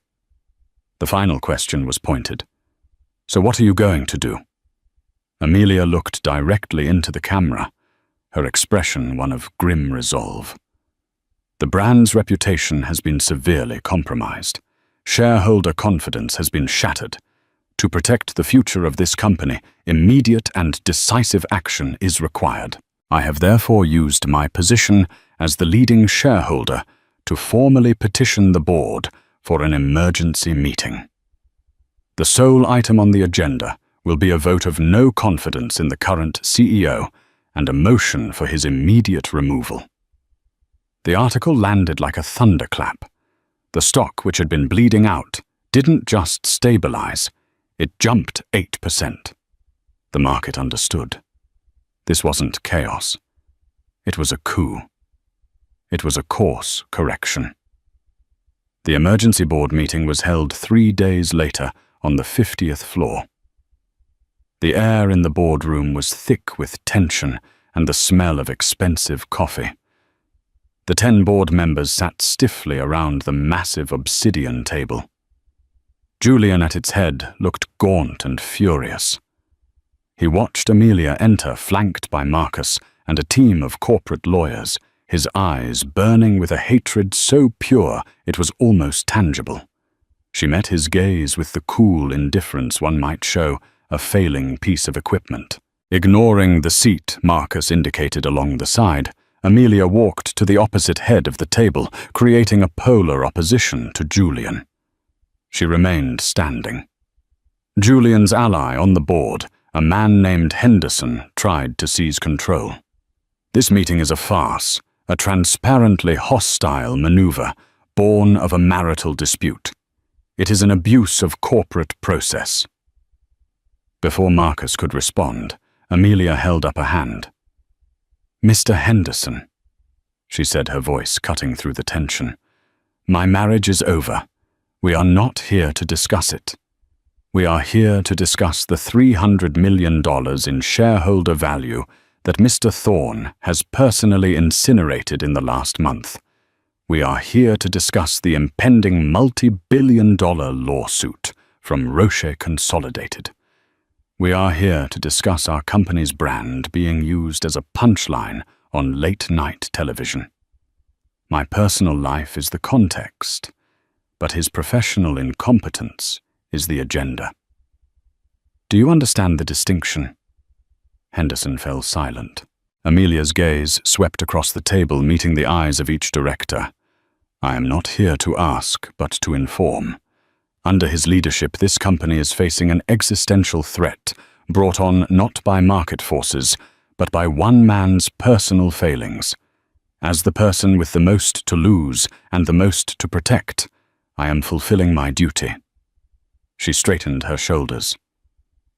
The final question was pointed. "So what are you going to do?" Amelia looked directly into the camera, her expression one of grim resolve. "The brand's reputation has been severely compromised. Shareholder confidence has been shattered. To protect the future of this company, immediate and decisive action is required. I have therefore used my position as the leading shareholder to formally petition the board for an emergency meeting. The sole item on the agenda will be a vote of no confidence in the current CEO and a motion for his immediate removal." The article landed like a thunderclap. The stock, which had been bleeding out, didn't just stabilize, it jumped 8%. The market understood. This wasn't chaos. It was a coup. It was a course correction. The emergency board meeting was held 3 days later on the 50th floor. The air in the boardroom was thick with tension and the smell of expensive coffee. The 10 board members sat stiffly around the massive obsidian table. Julian at its head looked gaunt and furious. He watched Amelia enter, flanked by Marcus and a team of corporate lawyers, his eyes burning with a hatred so pure it was almost tangible. She met his gaze with the cool indifference one might show a failing piece of equipment. Ignoring the seat Marcus indicated along the side, Amelia walked to the opposite head of the table, creating a polar opposition to Julian. She remained standing. Julian's ally on the board, a man named Henderson, tried to seize control. This meeting is a farce, a transparently hostile maneuver born of a marital dispute. It is an abuse of corporate process. Before Marcus could respond, Amelia held up a hand. "Mr. Henderson," she said, her voice cutting through the tension, "my marriage is over. We are not here to discuss it. We are here to discuss the $300 million in shareholder value that Mr. Thorne has personally incinerated in the last month. We are here to discuss the impending multi-billion-dollar lawsuit from Roche Consolidated. We are here to discuss our company's brand being used as a punchline on late-night television. My personal life is the context, but his professional incompetence is the agenda. Do you understand the distinction?" Henderson fell silent. Amelia's gaze swept across the table, meeting the eyes of each director. "I am not here to ask, but to inform. Under his leadership, this company is facing an existential threat brought on not by market forces, but by one man's personal failings. As the person with the most to lose and the most to protect, I am fulfilling my duty." She straightened her shoulders.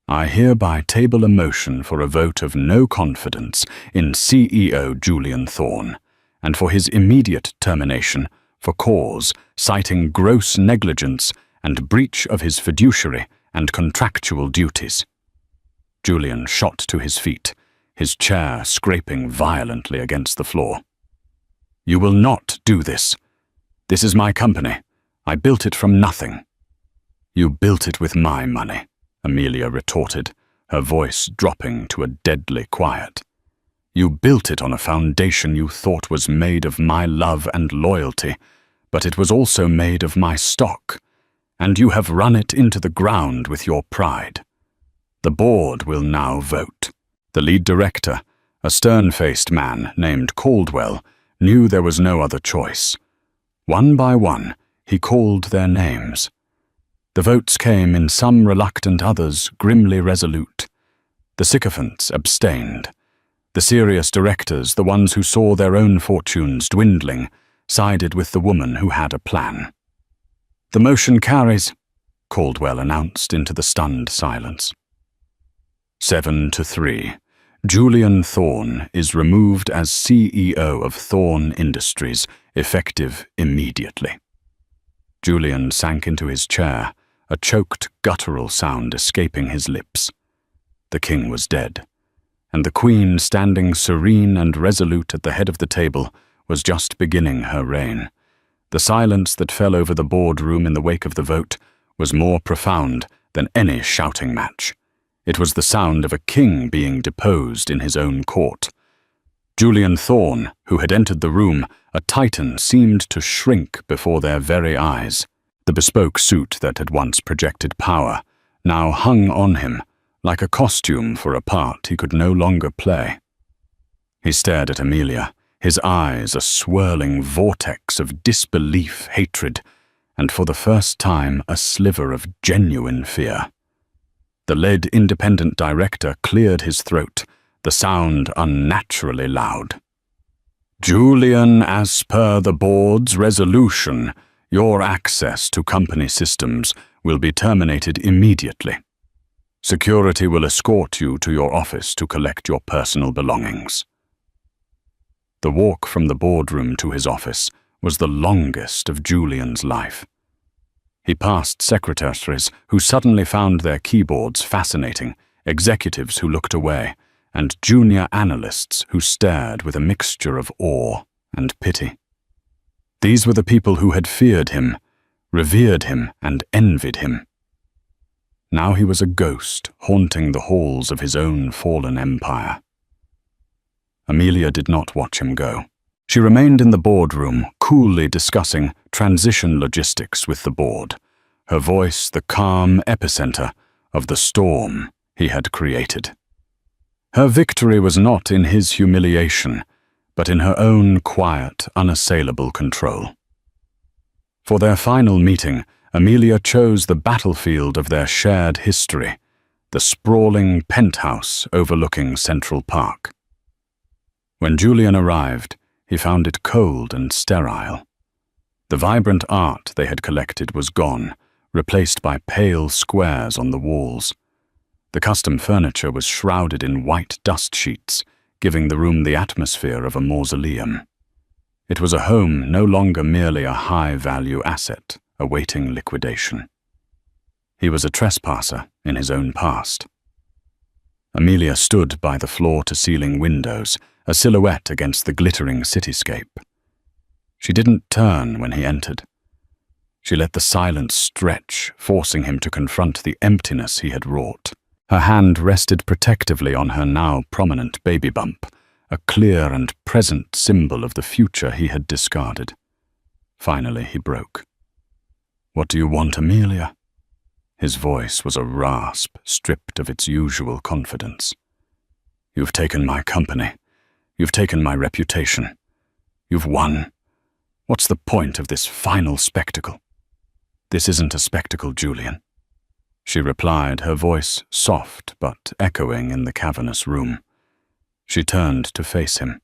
"I hereby table a motion for a vote of no confidence in CEO Julian Thorne, and for his immediate termination for cause citing gross negligence and breach of his fiduciary and contractual duties." Julian shot to his feet, his chair scraping violently against the floor. "You will not do this. This is my company. I built it from nothing." "You built it with my money," Amelia retorted, her voice dropping to a deadly quiet. "You built it on a foundation you thought was made of my love and loyalty, but it was also made of my stock, and you have run it into the ground with your pride. The board will now vote." The lead director, a stern-faced man named Caldwell, knew there was no other choice. One by one, he called their names. The votes came in, some reluctant, others grimly resolute. The sycophants abstained. The serious directors, the ones who saw their own fortunes dwindling, sided with the woman who had a plan. "The motion carries," Caldwell announced into the stunned silence. 7-3. Julian Thorne is removed as CEO of Thorne Industries, effective immediately. Julian sank into his chair, a choked, guttural sound escaping his lips. The king was dead, and the queen, standing serene and resolute at the head of the table, was just beginning her reign. The silence that fell over the boardroom in the wake of the vote was more profound than any shouting match. It was the sound of a king being deposed in his own court. Julian Thorne, who had entered the room, a titan, seemed to shrink before their very eyes. The bespoke suit that had once projected power now hung on him, like a costume for a part he could no longer play. He stared at Amelia, his eyes a swirling vortex of disbelief, hatred, and for the first time a sliver of genuine fear. The lead independent director cleared his throat, the sound unnaturally loud. "Julian, as per the board's resolution, your access to company systems will be terminated immediately. Security will escort you to your office to collect your personal belongings." The walk from the boardroom to his office was the longest of Julian's life. He passed secretaries who suddenly found their keyboards fascinating, executives who looked away, and junior analysts who stared with a mixture of awe and pity. These were the people who had feared him, revered him, and envied him. Now he was a ghost haunting the halls of his own fallen empire. Amelia did not watch him go. She remained in the boardroom, coolly discussing transition logistics with the board, her voice the calm epicenter of the storm he had created. Her victory was not in his humiliation, but in her own quiet, unassailable control. For their final meeting, Amelia chose the battlefield of their shared history, the sprawling penthouse overlooking Central Park. When Julian arrived, he found it cold and sterile. The vibrant art they had collected was gone, replaced by pale squares on the walls. The custom furniture was shrouded in white dust sheets, giving the room the atmosphere of a mausoleum. It was a home no longer merely a high-value asset, awaiting liquidation. He was a trespasser in his own past. Amelia stood by the floor-to-ceiling windows, a silhouette against the glittering cityscape. She didn't turn when he entered. She let the silence stretch, forcing him to confront the emptiness he had wrought. Her hand rested protectively on her now prominent baby bump, a clear and present symbol of the future he had discarded. Finally, he broke. "What do you want, Amelia?" His voice was a rasp, stripped of its usual confidence. "You've taken my company. You've taken my reputation. You've won. What's the point of this final spectacle?" "This isn't a spectacle, Julian," she replied, her voice soft but echoing in the cavernous room. She turned to face him,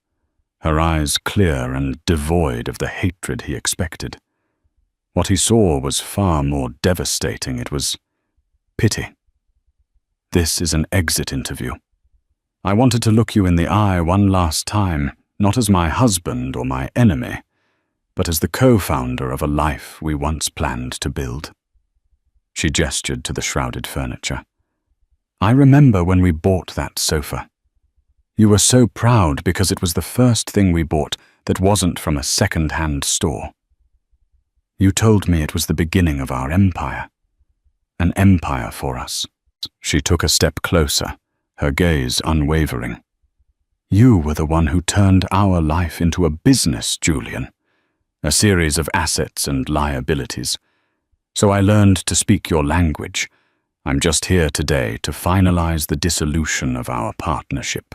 her eyes clear and devoid of the hatred he expected. What he saw was far more devastating. It was pity. "This is an exit interview. I wanted to look you in the eye one last time, not as my husband or my enemy, but as the co-founder of a life we once planned to build." She gestured to the shrouded furniture. "I remember when we bought that sofa. You were so proud because it was the first thing we bought that wasn't from a second-hand store. You told me it was the beginning of our empire. An empire for us." She took a step closer, her gaze unwavering. "You were the one who turned our life into a business, Julian. A series of assets and liabilities. So I learned to speak your language. I'm just here today to finalize the dissolution of our partnership."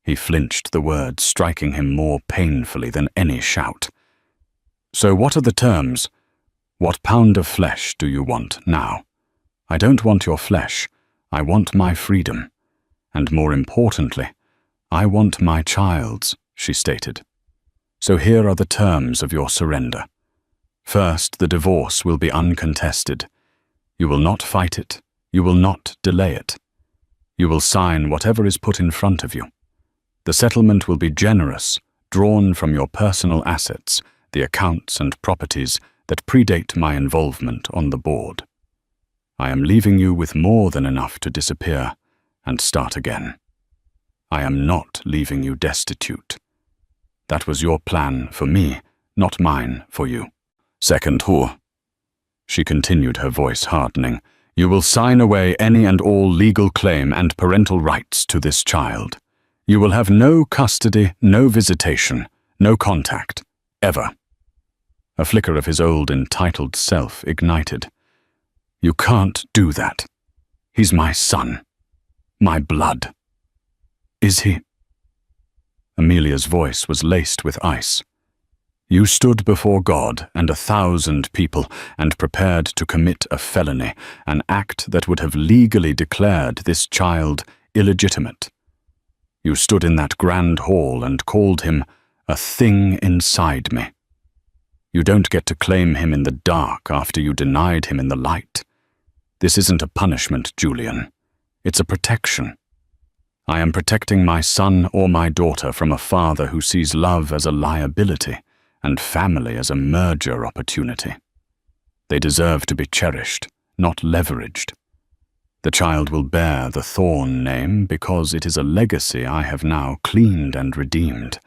He flinched, the words striking him more painfully than any shout. "So what are the terms? What pound of flesh do you want now? I don't want your flesh. I want my freedom. And more importantly, I want my child's," she stated. "So here are the terms of your surrender. First, the divorce will be uncontested. You will not fight it. You will not delay it. You will sign whatever is put in front of you. The settlement will be generous, drawn from your personal assets, the accounts and properties that predate my involvement on the board. I am leaving you with more than enough to disappear and start again. I am not leaving you destitute. That was your plan for me, not mine for you. Second, she continued, her voice hardening, you will sign away any and all legal claim and parental rights to this child. You will have no custody, no visitation, no contact, ever." A flicker of his old entitled self ignited. "You can't do that. He's my son. My blood." "Is he?" Amelia's voice was laced with ice. "You stood before God and 1,000 people and prepared to commit a felony, an act that would have legally declared this child illegitimate. You stood in that grand hall and called him a thing inside me. You don't get to claim him in the dark after you denied him in the light. This isn't a punishment, Julian. It's a protection. I am protecting my son or my daughter from a father who sees love as a liability and family as a merger opportunity. They deserve to be cherished, not leveraged. The child will bear the Thorn name because it is a legacy I have now cleaned and redeemed.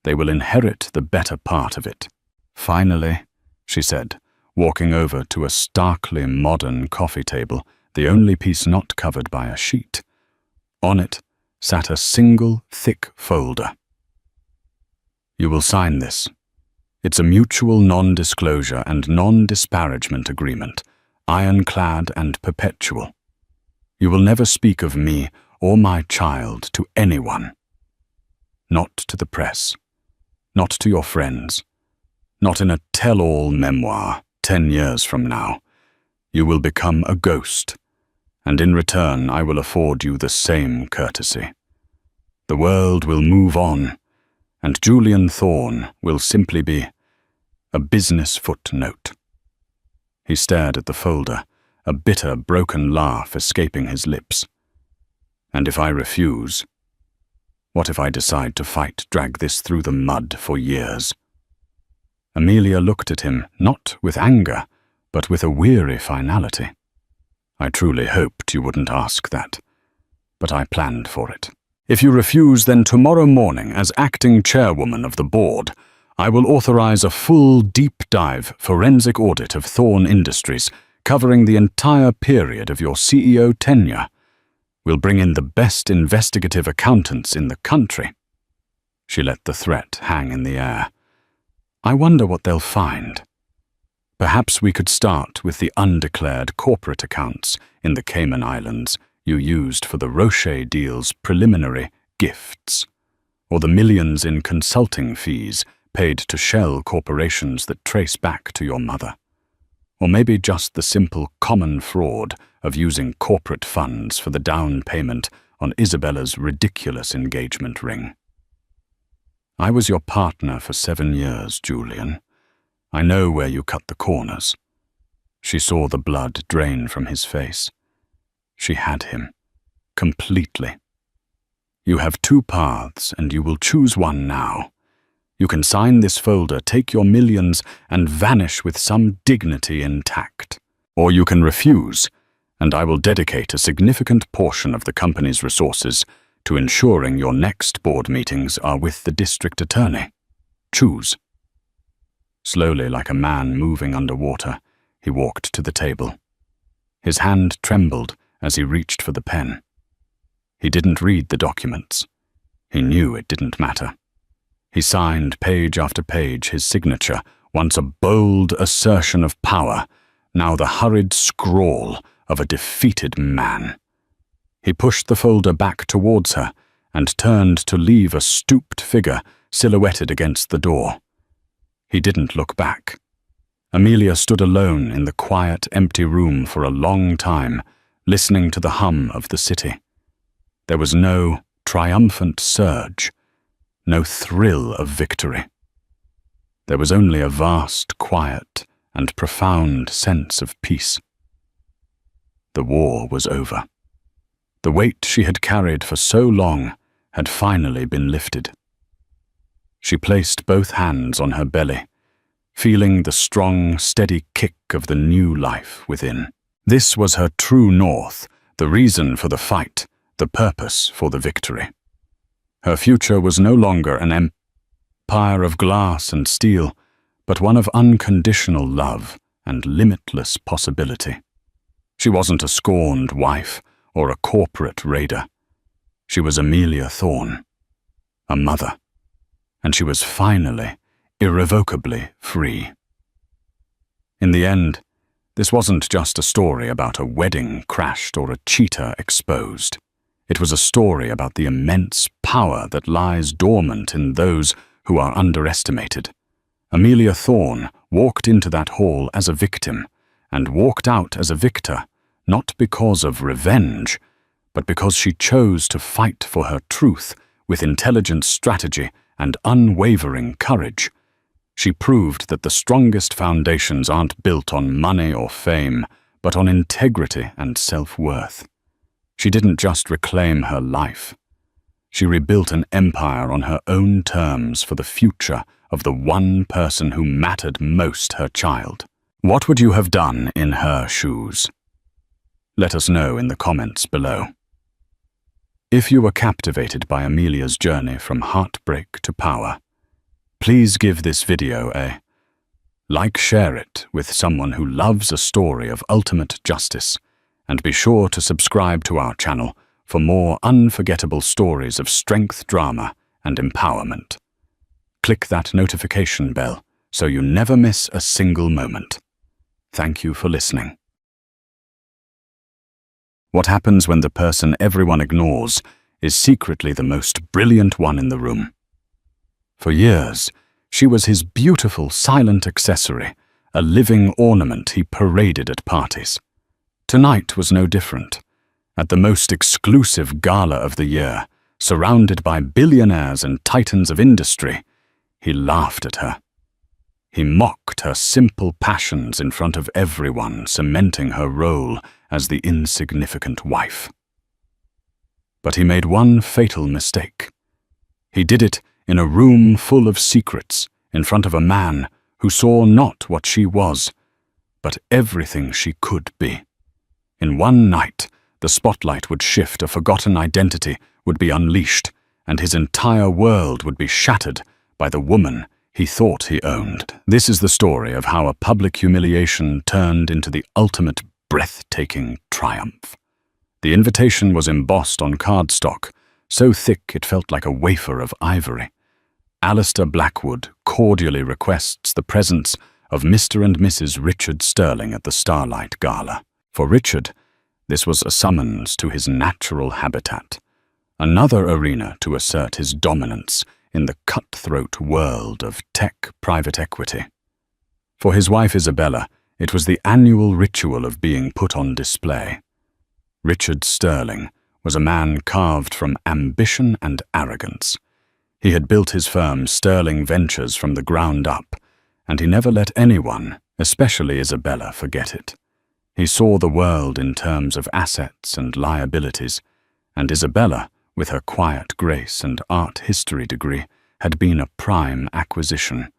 They will inherit the better part of it. Finally," she said, walking over to a starkly modern coffee table the only piece not covered by a sheet. On it sat a single thick folder. "You will sign this. It's a mutual non-disclosure and non-disparagement agreement, ironclad and perpetual. You will never speak of me or my child to anyone. Not to the press, not to your friends, not in a tell-all memoir 10 years from now. You will become a ghost, and in return I will afford you the same courtesy. The world will move on, and Julian Thorne will simply be a business footnote." He stared at the folder, a bitter, broken laugh escaping his lips. "And if I refuse? What if I decide to drag this through the mud for years?" Amelia looked at him, not with anger, but with a weary finality. "I truly hoped you wouldn't ask that, but I planned for it. If you refuse, then tomorrow morning, as acting chairwoman of the board, I will authorize a full deep-dive forensic audit of Thorne Industries, covering the entire period of your CEO tenure. We'll bring in the best investigative accountants in the country." She let the threat hang in the air. "I wonder what they'll find. Perhaps we could start with the undeclared corporate accounts in the Cayman Islands you used for the Rocher deal's preliminary gifts, or the millions in consulting fees paid to shell corporations that trace back to your mother. Or maybe just the simple common fraud of using corporate funds for the down payment on Isabella's ridiculous engagement ring. I was your partner for 7 years, Julian. I know where you cut the corners." She saw the blood drain from his face. She had him, completely. "You have 2 paths, and you will choose one now. You can sign this folder, take your millions, and vanish with some dignity intact. Or you can refuse, and I will dedicate a significant portion of the company's resources to ensuring your next board meetings are with the district attorney. Choose." Slowly, like a man moving underwater, he walked to the table. His hand trembled as he reached for the pen. He didn't read the documents. He knew it didn't matter. He signed page after page, his signature, once a bold assertion of power, now the hurried scrawl of a defeated man. He pushed the folder back towards her and turned to leave a stooped figure silhouetted against the door. He didn't look back. Amelia stood alone in the quiet, empty room for a long time, listening to the hum of the city. There was no triumphant surge, no thrill of victory. There was only a vast, quiet, and profound sense of peace. The war was over. The weight she had carried for so long had finally been lifted. She placed both hands on her belly, feeling the strong, steady kick of the new life within. This was her true north, the reason for the fight, the purpose for the victory. Her future was no longer an empire of glass and steel, but one of unconditional love and limitless possibility. She wasn't a scorned wife or a corporate raider. She was Amelia Thorne, a mother, and she was finally, irrevocably free. In the end, this wasn't just a story about a wedding crashed or a cheater exposed. It was a story about the immense power that lies dormant in those who are underestimated. Amelia Thorne walked into that hall as a victim and walked out as a victor, not because of revenge, but because she chose to fight for her truth with intelligent strategy and unwavering courage. She proved that the strongest foundations aren't built on money or fame, but on integrity and self-worth. She didn't just reclaim her life. She rebuilt an empire on her own terms for the future of the one person who mattered most, her child. What would you have done in her shoes? Let us know in the comments below. If you were captivated by Amelia's journey from heartbreak to power, please give this video a like, share it with someone who loves a story of ultimate justice, and be sure to subscribe to our channel for more unforgettable stories of strength, drama, and empowerment. Click that notification bell so you never miss a single moment. Thank you for listening. What happens when the person everyone ignores is secretly the most brilliant one in the room? For years, she was his beautiful, silent accessory, a living ornament he paraded at parties. Tonight was no different. At the most exclusive gala of the year, surrounded by billionaires and titans of industry, he laughed at her. He mocked her simple passions in front of everyone, cementing her role as the insignificant wife. But he made one fatal mistake. He did it in a room full of secrets, in front of a man who saw not what she was, but everything she could be. In one night, the spotlight would shift, a forgotten identity would be unleashed, and his entire world would be shattered by the woman he thought he owned. This is the story of how a public humiliation turned into the ultimate breathtaking triumph. The invitation was embossed on cardstock, so thick it felt like a wafer of ivory. Alistair Blackwood cordially requests the presence of Mr. and Mrs. Richard Sterling at the Starlight Gala. For Richard, this was a summons to his natural habitat, another arena to assert his dominance in the cutthroat world of tech private equity. For his wife Isabella, it was the annual ritual of being put on display. Richard Sterling was a man carved from ambition and arrogance. He had built his firm Sterling Ventures from the ground up, and he never let anyone, especially Isabella, forget it. He saw the world in terms of assets and liabilities, and Isabella, with her quiet grace and art history degree, had been a prime acquisition.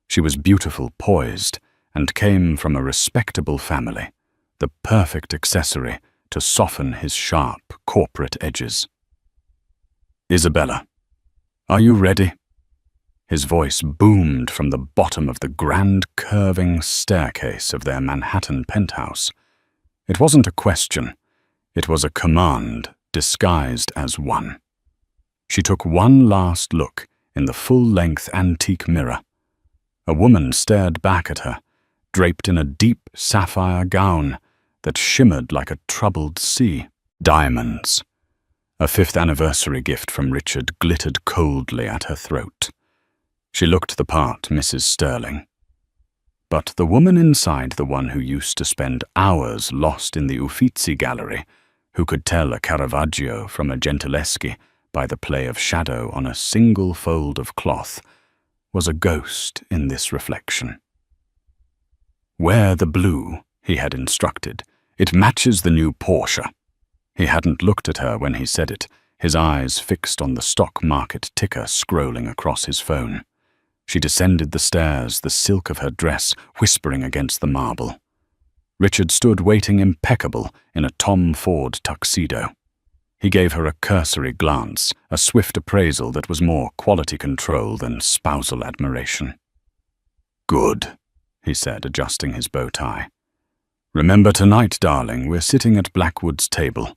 She was beautiful, poised, and came from a respectable family, the perfect accessory to soften his sharp corporate edges. "Isabella, are you ready?" His voice boomed from the bottom of the grand curving staircase of their Manhattan penthouse. It wasn't a question, it was a command disguised as one. She took one last look in the full-length antique mirror. A woman stared back at her, draped in a deep sapphire gown that shimmered like a troubled sea. Diamonds. A fifth anniversary gift from Richard glittered coldly at her throat. She looked the part, Mrs. Sterling. But the woman inside, the one who used to spend hours lost in the Uffizi gallery, who could tell a Caravaggio from a Gentileschi by the play of shadow on a single fold of cloth, was a ghost in this reflection. "Wear the blue," he had instructed. "It matches the new Porsche." He hadn't looked at her when he said it, his eyes fixed on the stock market ticker scrolling across his phone. She descended the stairs, the silk of her dress whispering against the marble. Richard stood waiting impeccable in a Tom Ford tuxedo. He gave her a cursory glance, a swift appraisal that was more quality control than spousal admiration. "Good," he said, adjusting his bow tie. "Remember tonight, darling, we're sitting at Blackwood's table.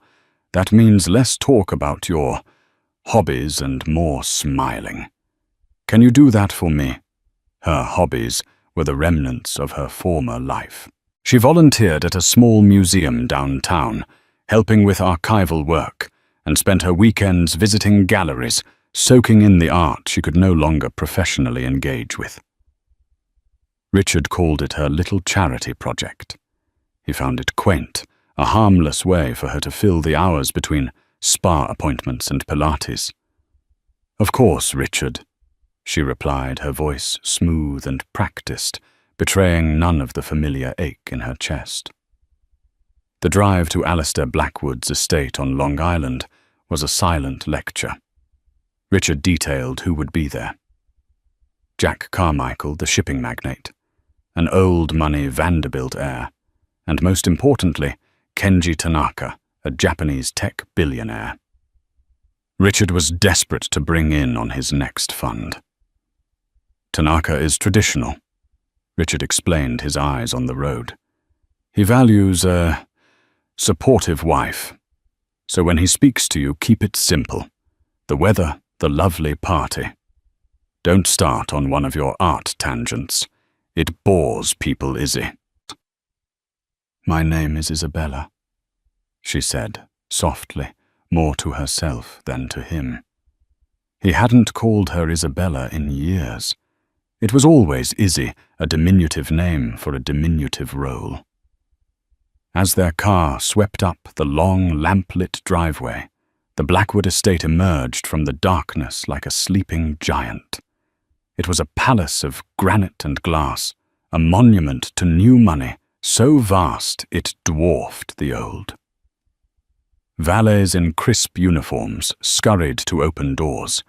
That means less talk about your hobbies and more smiling. Can you do that for me?" Her hobbies were the remnants of her former life. She volunteered at a small museum downtown, helping with archival work, and spent her weekends visiting galleries, soaking in the art she could no longer professionally engage with. Richard called it her little charity project. He found it quaint, a harmless way for her to fill the hours between spa appointments and Pilates. "Of course, Richard," she replied, her voice smooth and practiced, betraying none of the familiar ache in her chest. The drive to Alistair Blackwood's estate on Long Island was a silent lecture. Richard detailed who would be there. Jack Carmichael, the shipping magnate, an old-money Vanderbilt heir, and most importantly, Kenji Tanaka, a Japanese tech billionaire. Richard was desperate to bring in on his next fund. "Tanaka is traditional," Richard explained, his eyes on the road. "He values, supportive wife. So when he speaks to you, keep it simple. The weather, the lovely party. Don't start on one of your art tangents. It bores people, Izzy. My name is Isabella, she said, softly, more to herself than to him. He hadn't called her Isabella in years. It was always Izzy, a diminutive name for a diminutive role. As their car swept up the long, lamp-lit driveway, the Blackwood estate emerged from the darkness like a sleeping giant. It was a palace of granite and glass, a monument to new money, so vast it dwarfed the old. Valets in crisp uniforms scurried to open doors.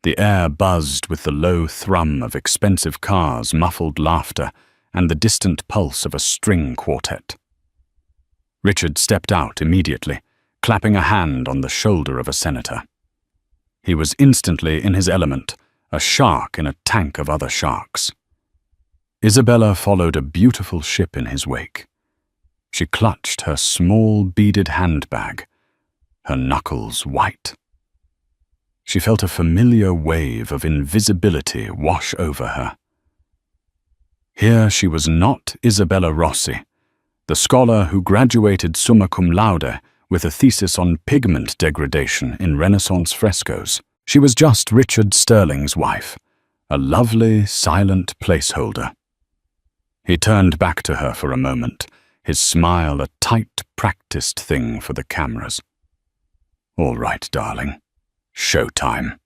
The air buzzed with the low thrum of expensive cars, muffled laughter, and the distant pulse of a string quartet. Richard stepped out immediately, clapping a hand on the shoulder of a senator. He was instantly in his element, a shark in a tank of other sharks. Isabella followed a beautiful ship in his wake. She clutched her small beaded handbag, her knuckles white. She felt a familiar wave of invisibility wash over her. Here she was not Isabella Rossi, the scholar who graduated summa cum laude with a thesis on pigment degradation in Renaissance frescoes. She was just Richard Sterling's wife, a lovely, silent placeholder. He turned back to her for a moment, his smile a tight, practiced thing for the cameras. All right, darling. Showtime.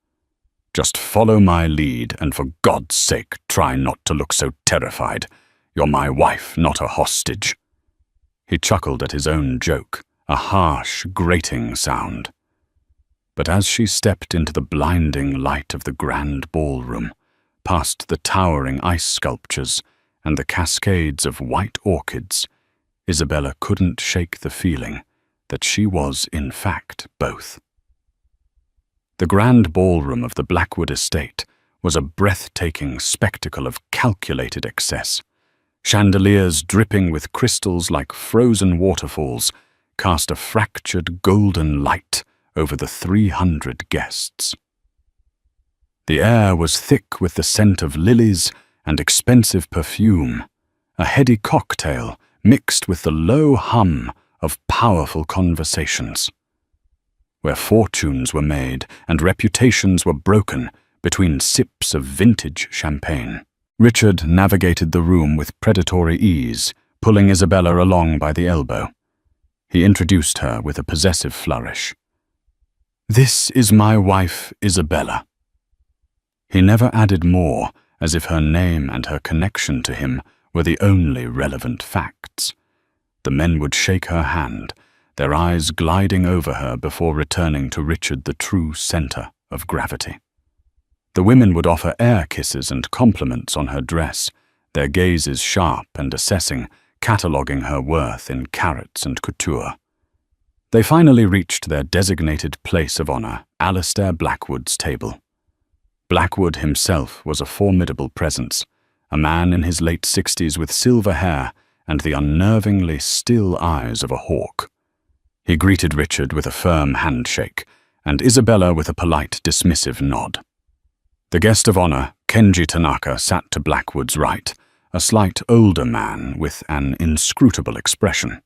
Just follow my lead, and for God's sake, try not to look so terrified. You're my wife, not a hostage. He chuckled at his own joke, a harsh, grating sound. But as she stepped into the blinding light of the grand ballroom, past the towering ice sculptures and the cascades of white orchids, Isabella couldn't shake the feeling that she was, in fact, both. The grand ballroom of the Blackwood estate was a breathtaking spectacle of calculated excess. Chandeliers dripping with crystals like frozen waterfalls cast a fractured golden light over the 300 guests. The air was thick with the scent of lilies and expensive perfume, a heady cocktail mixed with the low hum of powerful conversations. Where fortunes were made and reputations were broken between sips of vintage champagne. Richard navigated the room with predatory ease, pulling Isabella along by the elbow. He introduced her with a possessive flourish. "This is my wife, Isabella." He never added more, as if her name and her connection to him were the only relevant facts. The men would shake her hand, their eyes gliding over her before returning to Richard, the true center of gravity. The women would offer air kisses and compliments on her dress, their gazes sharp and assessing, cataloguing her worth in carats and couture. They finally reached their designated place of honor, Alistair Blackwood's table. Blackwood himself was a formidable presence, a man in his late 60s with silver hair and the unnervingly still eyes of a hawk. He greeted Richard with a firm handshake, and Isabella with a polite, dismissive nod. The guest of honor, Kenji Tanaka, sat to Blackwood's right, a slight older man with an inscrutable expression.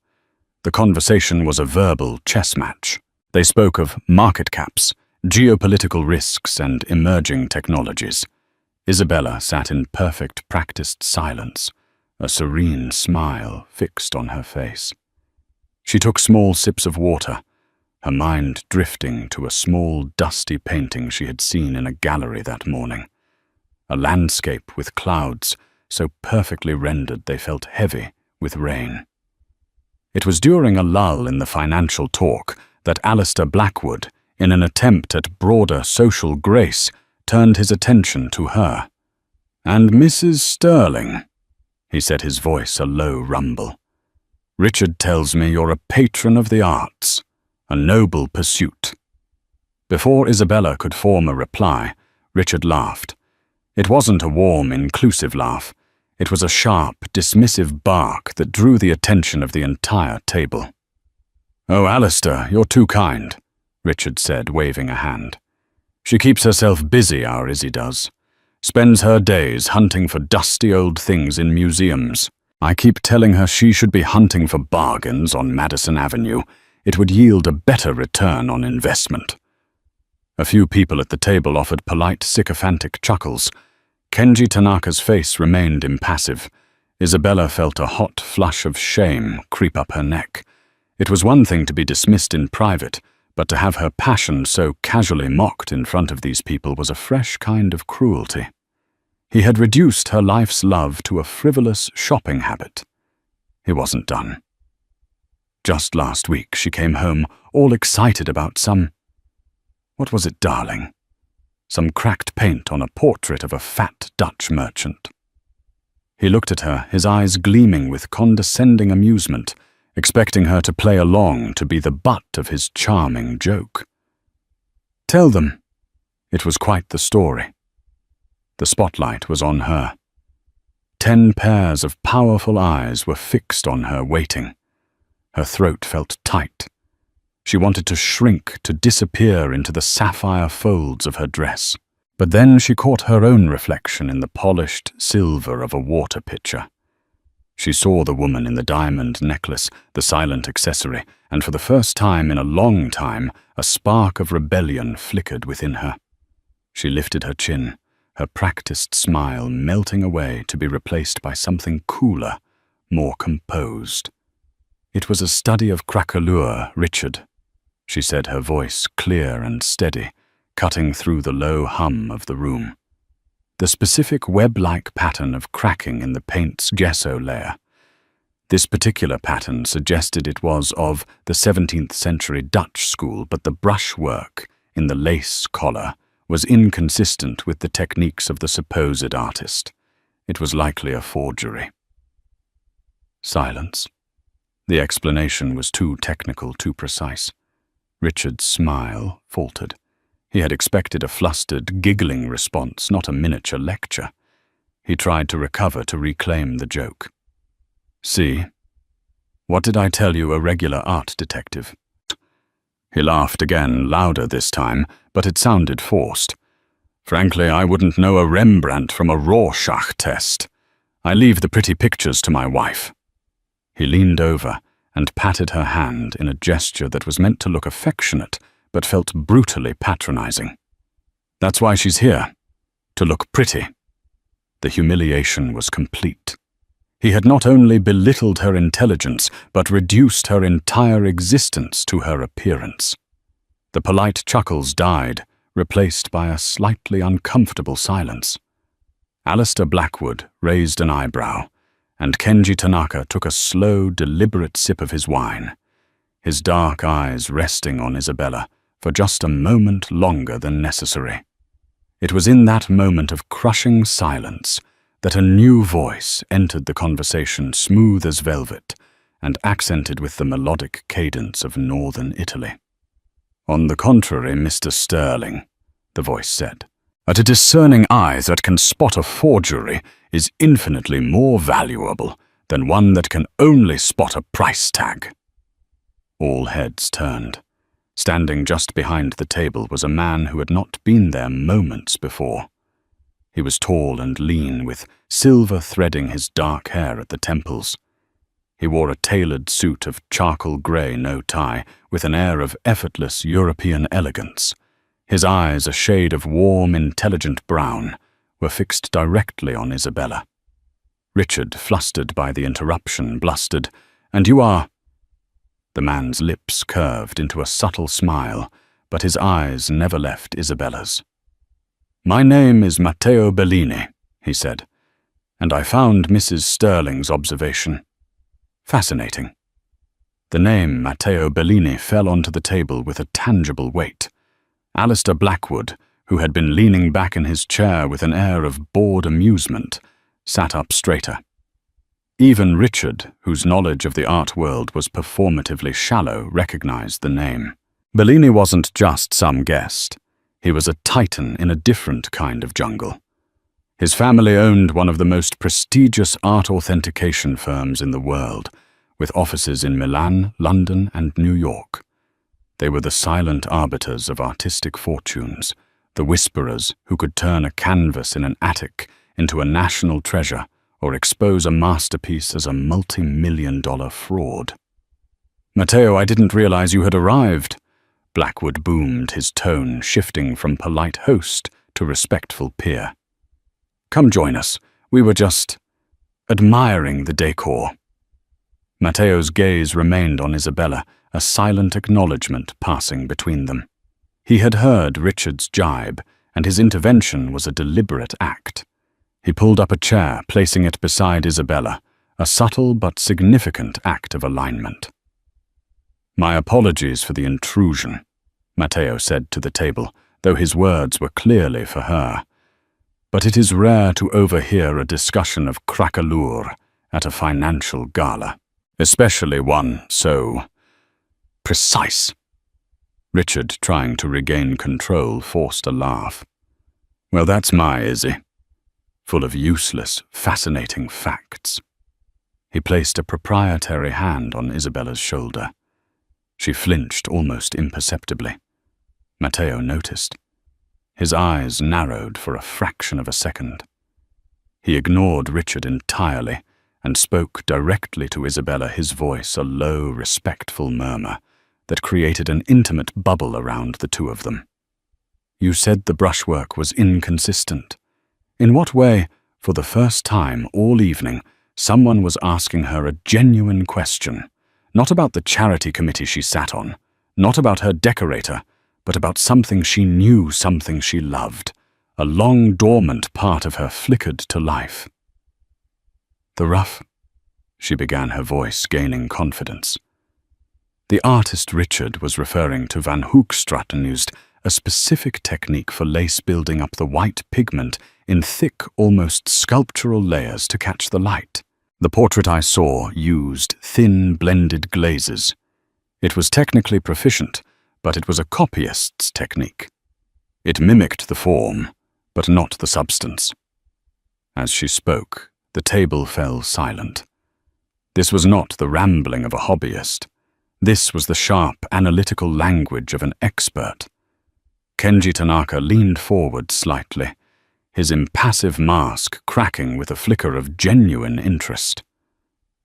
The conversation was a verbal chess match. They spoke of market caps, geopolitical risks, and emerging technologies. Isabella sat in perfect practiced silence, a serene smile fixed on her face. She took small sips of water, her mind drifting to a small, dusty painting she had seen in a gallery that morning. A landscape with clouds, so perfectly rendered they felt heavy with rain. It was during a lull in the financial talk that Alistair Blackwood, in an attempt at broader social grace, turned his attention to her. "And Mrs. Sterling," he said, his voice a low rumble. "Richard tells me you're a patron of the arts, a noble pursuit." Before Isabella could form a reply, Richard laughed. It wasn't a warm, inclusive laugh. It was a sharp, dismissive bark that drew the attention of the entire table. "Oh, Alistair, you're too kind," Richard said, waving a hand. "She keeps herself busy, our Izzy does. Spends her days hunting for dusty old things in museums. I keep telling her she should be hunting for bargains on Madison Avenue. It would yield a better return on investment." A few people at the table offered polite, sycophantic chuckles. Kenji Tanaka's face remained impassive. Isabella felt a hot flush of shame creep up her neck. It was one thing to be dismissed in private, but to have her passion so casually mocked in front of these people was a fresh kind of cruelty. He had reduced her life's love to a frivolous shopping habit. He wasn't done. Just last week she came home all excited about what was it, darling? Some cracked paint on a portrait of a fat Dutch merchant. He looked at her, his eyes gleaming with condescending amusement, expecting her to play along, to be the butt of his charming joke. "Tell them." It was quite the story. The spotlight was on her. 10 pairs of powerful eyes were fixed on her, waiting. Her throat felt tight. She wanted to shrink, to disappear into the sapphire folds of her dress. But then she caught her own reflection in the polished silver of a water pitcher. She saw the woman in the diamond necklace, the silent accessory, and for the first time in a long time, a spark of rebellion flickered within her. She lifted her chin, her practiced smile melting away to be replaced by something cooler, more composed. "It was a study of craquelure, Richard," she said, her voice clear and steady, cutting through the low hum of the room. "The specific web-like pattern of cracking in the paint's gesso layer. This particular pattern suggested it was of the 17th century Dutch school, but the brushwork in the lace collar was inconsistent with the techniques of the supposed artist. It was likely a forgery." Silence. The explanation was too technical, too precise. Richard's smile faltered. He had expected a flustered, giggling response, not a miniature lecture. He tried to recover, to reclaim the joke. "See? What did I tell you, a regular art detective?" He laughed again, louder this time, but it sounded forced. "Frankly, I wouldn't know a Rembrandt from a Rorschach test. I leave the pretty pictures to my wife." He leaned over and patted her hand in a gesture that was meant to look affectionate, but felt brutally patronizing. "That's why she's here, to look pretty." The humiliation was complete. He had not only belittled her intelligence, but reduced her entire existence to her appearance. The polite chuckles died, replaced by a slightly uncomfortable silence. Alistair Blackwood raised an eyebrow, and Kenji Tanaka took a slow, deliberate sip of his wine, his dark eyes resting on Isabella for just a moment longer than necessary. It was in that moment of crushing silence that a new voice entered the conversation, smooth as velvet, and accented with the melodic cadence of northern Italy. "On the contrary, Mr. Sterling," the voice said, "a discerning eye that can spot a forgery is infinitely more valuable than one that can only spot a price tag." All heads turned. Standing just behind the table was a man who had not been there moments before. He was tall and lean, with silver threading his dark hair at the temples. He wore a tailored suit of charcoal grey, no tie, with an air of effortless European elegance. His eyes, a shade of warm, intelligent brown, were fixed directly on Isabella. Richard, flustered by the interruption, blustered, "And you are—" The man's lips curved into a subtle smile, but his eyes never left Isabella's. "My name is Matteo Bellini," he said, "and I found Mrs. Sterling's observation fascinating." The name Matteo Bellini fell onto the table with a tangible weight. Alistair Blackwood, who had been leaning back in his chair with an air of bored amusement, sat up straighter. Even Richard, whose knowledge of the art world was performatively shallow, recognized the name. Bellini wasn't just some guest. He was a titan in a different kind of jungle. His family owned one of the most prestigious art authentication firms in the world, with offices in Milan, London, and New York. They were the silent arbiters of artistic fortunes, the whisperers who could turn a canvas in an attic into a national treasure or expose a masterpiece as a multi-million-dollar fraud. "Matteo, I didn't realize you had arrived," Blackwood boomed, his tone shifting from polite host to respectful peer. "Come join us. We were just admiring the decor." Matteo's gaze remained on Isabella, a silent acknowledgement passing between them. He had heard Richard's jibe, and his intervention was a deliberate act. He pulled up a chair, placing it beside Isabella, a subtle but significant act of alignment. "My apologies for the intrusion," Matteo said to the table, though his words were clearly for her. "But it is rare to overhear a discussion of craquelure at a financial gala, especially one so precise." Richard, trying to regain control, forced a laugh. "Well, that's my Izzy. Full of useless, fascinating facts." He placed a proprietary hand on Isabella's shoulder. She flinched almost imperceptibly. Matteo noticed. His eyes narrowed for a fraction of a second. He ignored Richard entirely and spoke directly to Isabella, his voice a low, respectful murmur that created an intimate bubble around the two of them. "You said the brushwork was inconsistent. In what way, for the first time all evening, someone was asking her a genuine question, not about the charity committee she sat on, not about her decorator, but about something she knew, something she loved. A long dormant part of her flickered to life." "The rough," she began, her voice gaining confidence. The artist Richard was referring to Van Hoogstraten used a specific technique for lace building up the white pigment in thick, almost sculptural layers to catch the light. The portrait I saw used thin, blended glazes. It was technically proficient, but it was a copyist's technique. It mimicked the form, but not the substance. As she spoke, the table fell silent. This was not the rambling of a hobbyist. This was the sharp, analytical language of an expert. Kenji Tanaka leaned forward slightly, his impassive mask cracking with a flicker of genuine interest.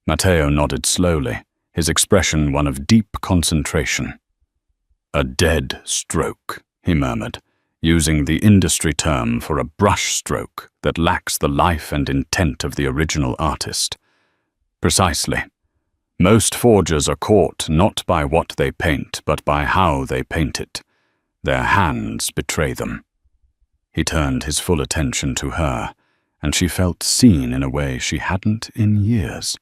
Matteo nodded slowly, his expression one of deep concentration. "A dead stroke," he murmured, using the industry term for a brush stroke that lacks the life and intent of the original artist. "Precisely. Most forgers are caught not by what they paint, but by how they paint it. Their hands betray them." He turned his full attention to her, and she felt seen in a way she hadn't in years.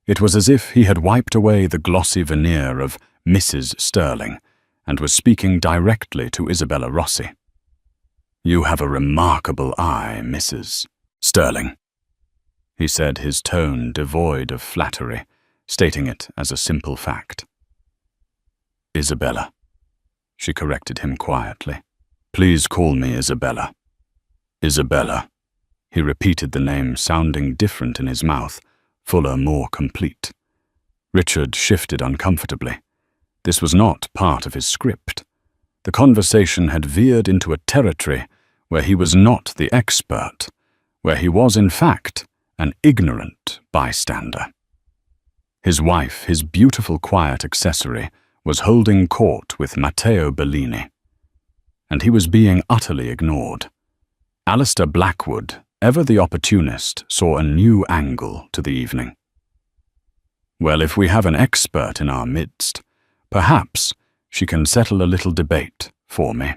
It was as if he had wiped away the glossy veneer of Mrs. Sterling and was speaking directly to Isabella Rossi. "You have a remarkable eye, Mrs. Sterling," he said, his tone devoid of flattery, stating it as a simple fact. "Isabella," she corrected him quietly. "Please call me Isabella." "Isabella." He repeated the name, sounding different in his mouth, fuller, more complete. Richard shifted uncomfortably. This was not part of his script. The conversation had veered into a territory where he was not the expert, where he was, in fact, an ignorant bystander. His wife, his beautiful, quiet accessory, was holding court with Matteo Bellini, and he was being utterly ignored. Alistair Blackwood, ever the opportunist, saw a new angle to the evening. "Well, if we have an expert in our midst, perhaps she can settle a little debate for me."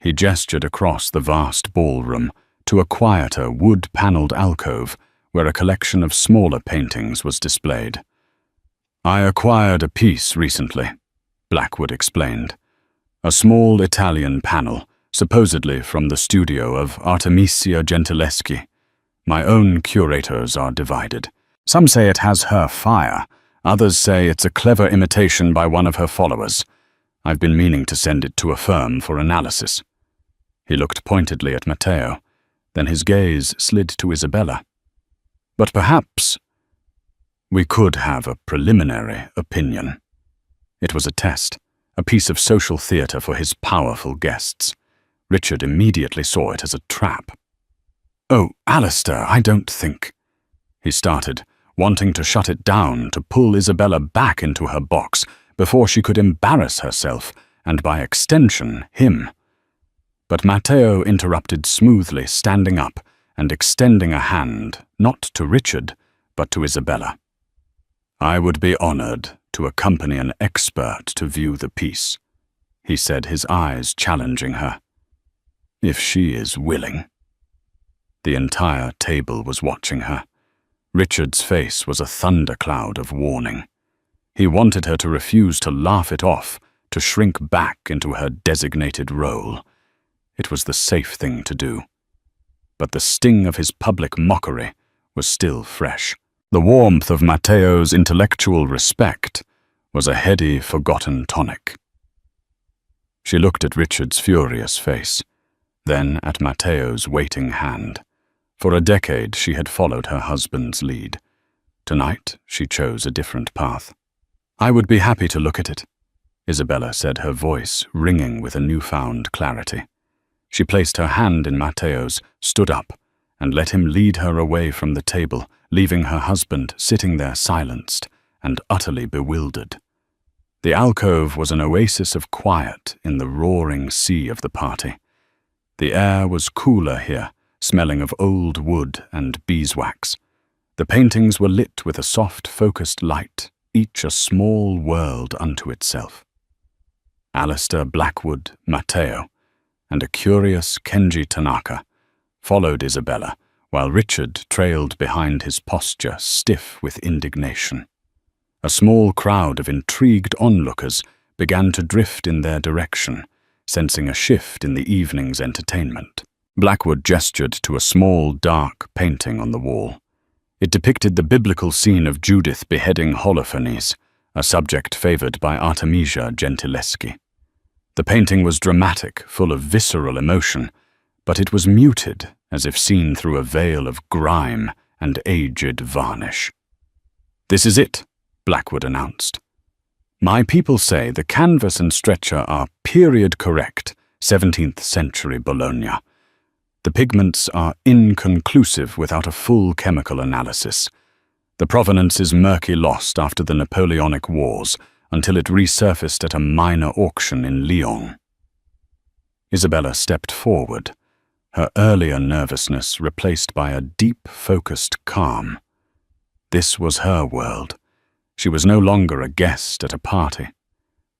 He gestured across the vast ballroom to a quieter, wood-paneled alcove where a collection of smaller paintings was displayed. "I acquired a piece recently," Blackwood explained. "A small Italian panel, supposedly from the studio of Artemisia Gentileschi. My own curators are divided. Some say it has her fire. Others say it's a clever imitation by one of her followers. I've been meaning to send it to a firm for analysis." He looked pointedly at Matteo, then his gaze slid to Isabella. "But perhaps..." We could have a preliminary opinion. It was a test, a piece of social theatre for his powerful guests. Richard immediately saw it as a trap. "Oh, Alistair, I don't think—" he started, wanting to shut it down, to pull Isabella back into her box before she could embarrass herself, and by extension, him. But Matteo interrupted smoothly, standing up and extending a hand, not to Richard, but to Isabella. "I would be honored to accompany an expert to view the piece," he said, his eyes challenging her. "If she is willing." The entire table was watching her. Richard's face was a thundercloud of warning. He wanted her to refuse to laugh it off, to shrink back into her designated role. It was the safe thing to do. But the sting of his public mockery was still fresh. The warmth of Matteo's intellectual respect was a heady, forgotten tonic. She looked at Richard's furious face, then at Matteo's waiting hand. For a decade she had followed her husband's lead. Tonight she chose a different path. "I would be happy to look at it," Isabella said, her voice ringing with a newfound clarity. She placed her hand in Matteo's, stood up, and let him lead her away from the table, leaving her husband sitting there silenced and utterly bewildered. The alcove was an oasis of quiet in the roaring sea of the party. The air was cooler here, smelling of old wood and beeswax. The paintings were lit with a soft, focused light, each a small world unto itself. Alistair Blackwood, Matteo, and a curious Kenji Tanaka followed Isabella, while Richard trailed behind, his posture stiff with indignation. A small crowd of intrigued onlookers began to drift in their direction, sensing a shift in the evening's entertainment. Blackwood gestured to a small, dark painting on the wall. It depicted the biblical scene of Judith beheading Holofernes, a subject favored by Artemisia Gentileschi. The painting was dramatic, full of visceral emotion, but it was muted, as if seen through a veil of grime and aged varnish. "This is it," Blackwood announced. "My people say the canvas and stretcher are period-correct, 17th century Bologna. The pigments are inconclusive without a full chemical analysis. The provenance is murky lost after the Napoleonic Wars, until it resurfaced at a minor auction in Lyon." Isabella stepped forward, her earlier nervousness replaced by a deep, focused calm. This was her world. She was no longer a guest at a party.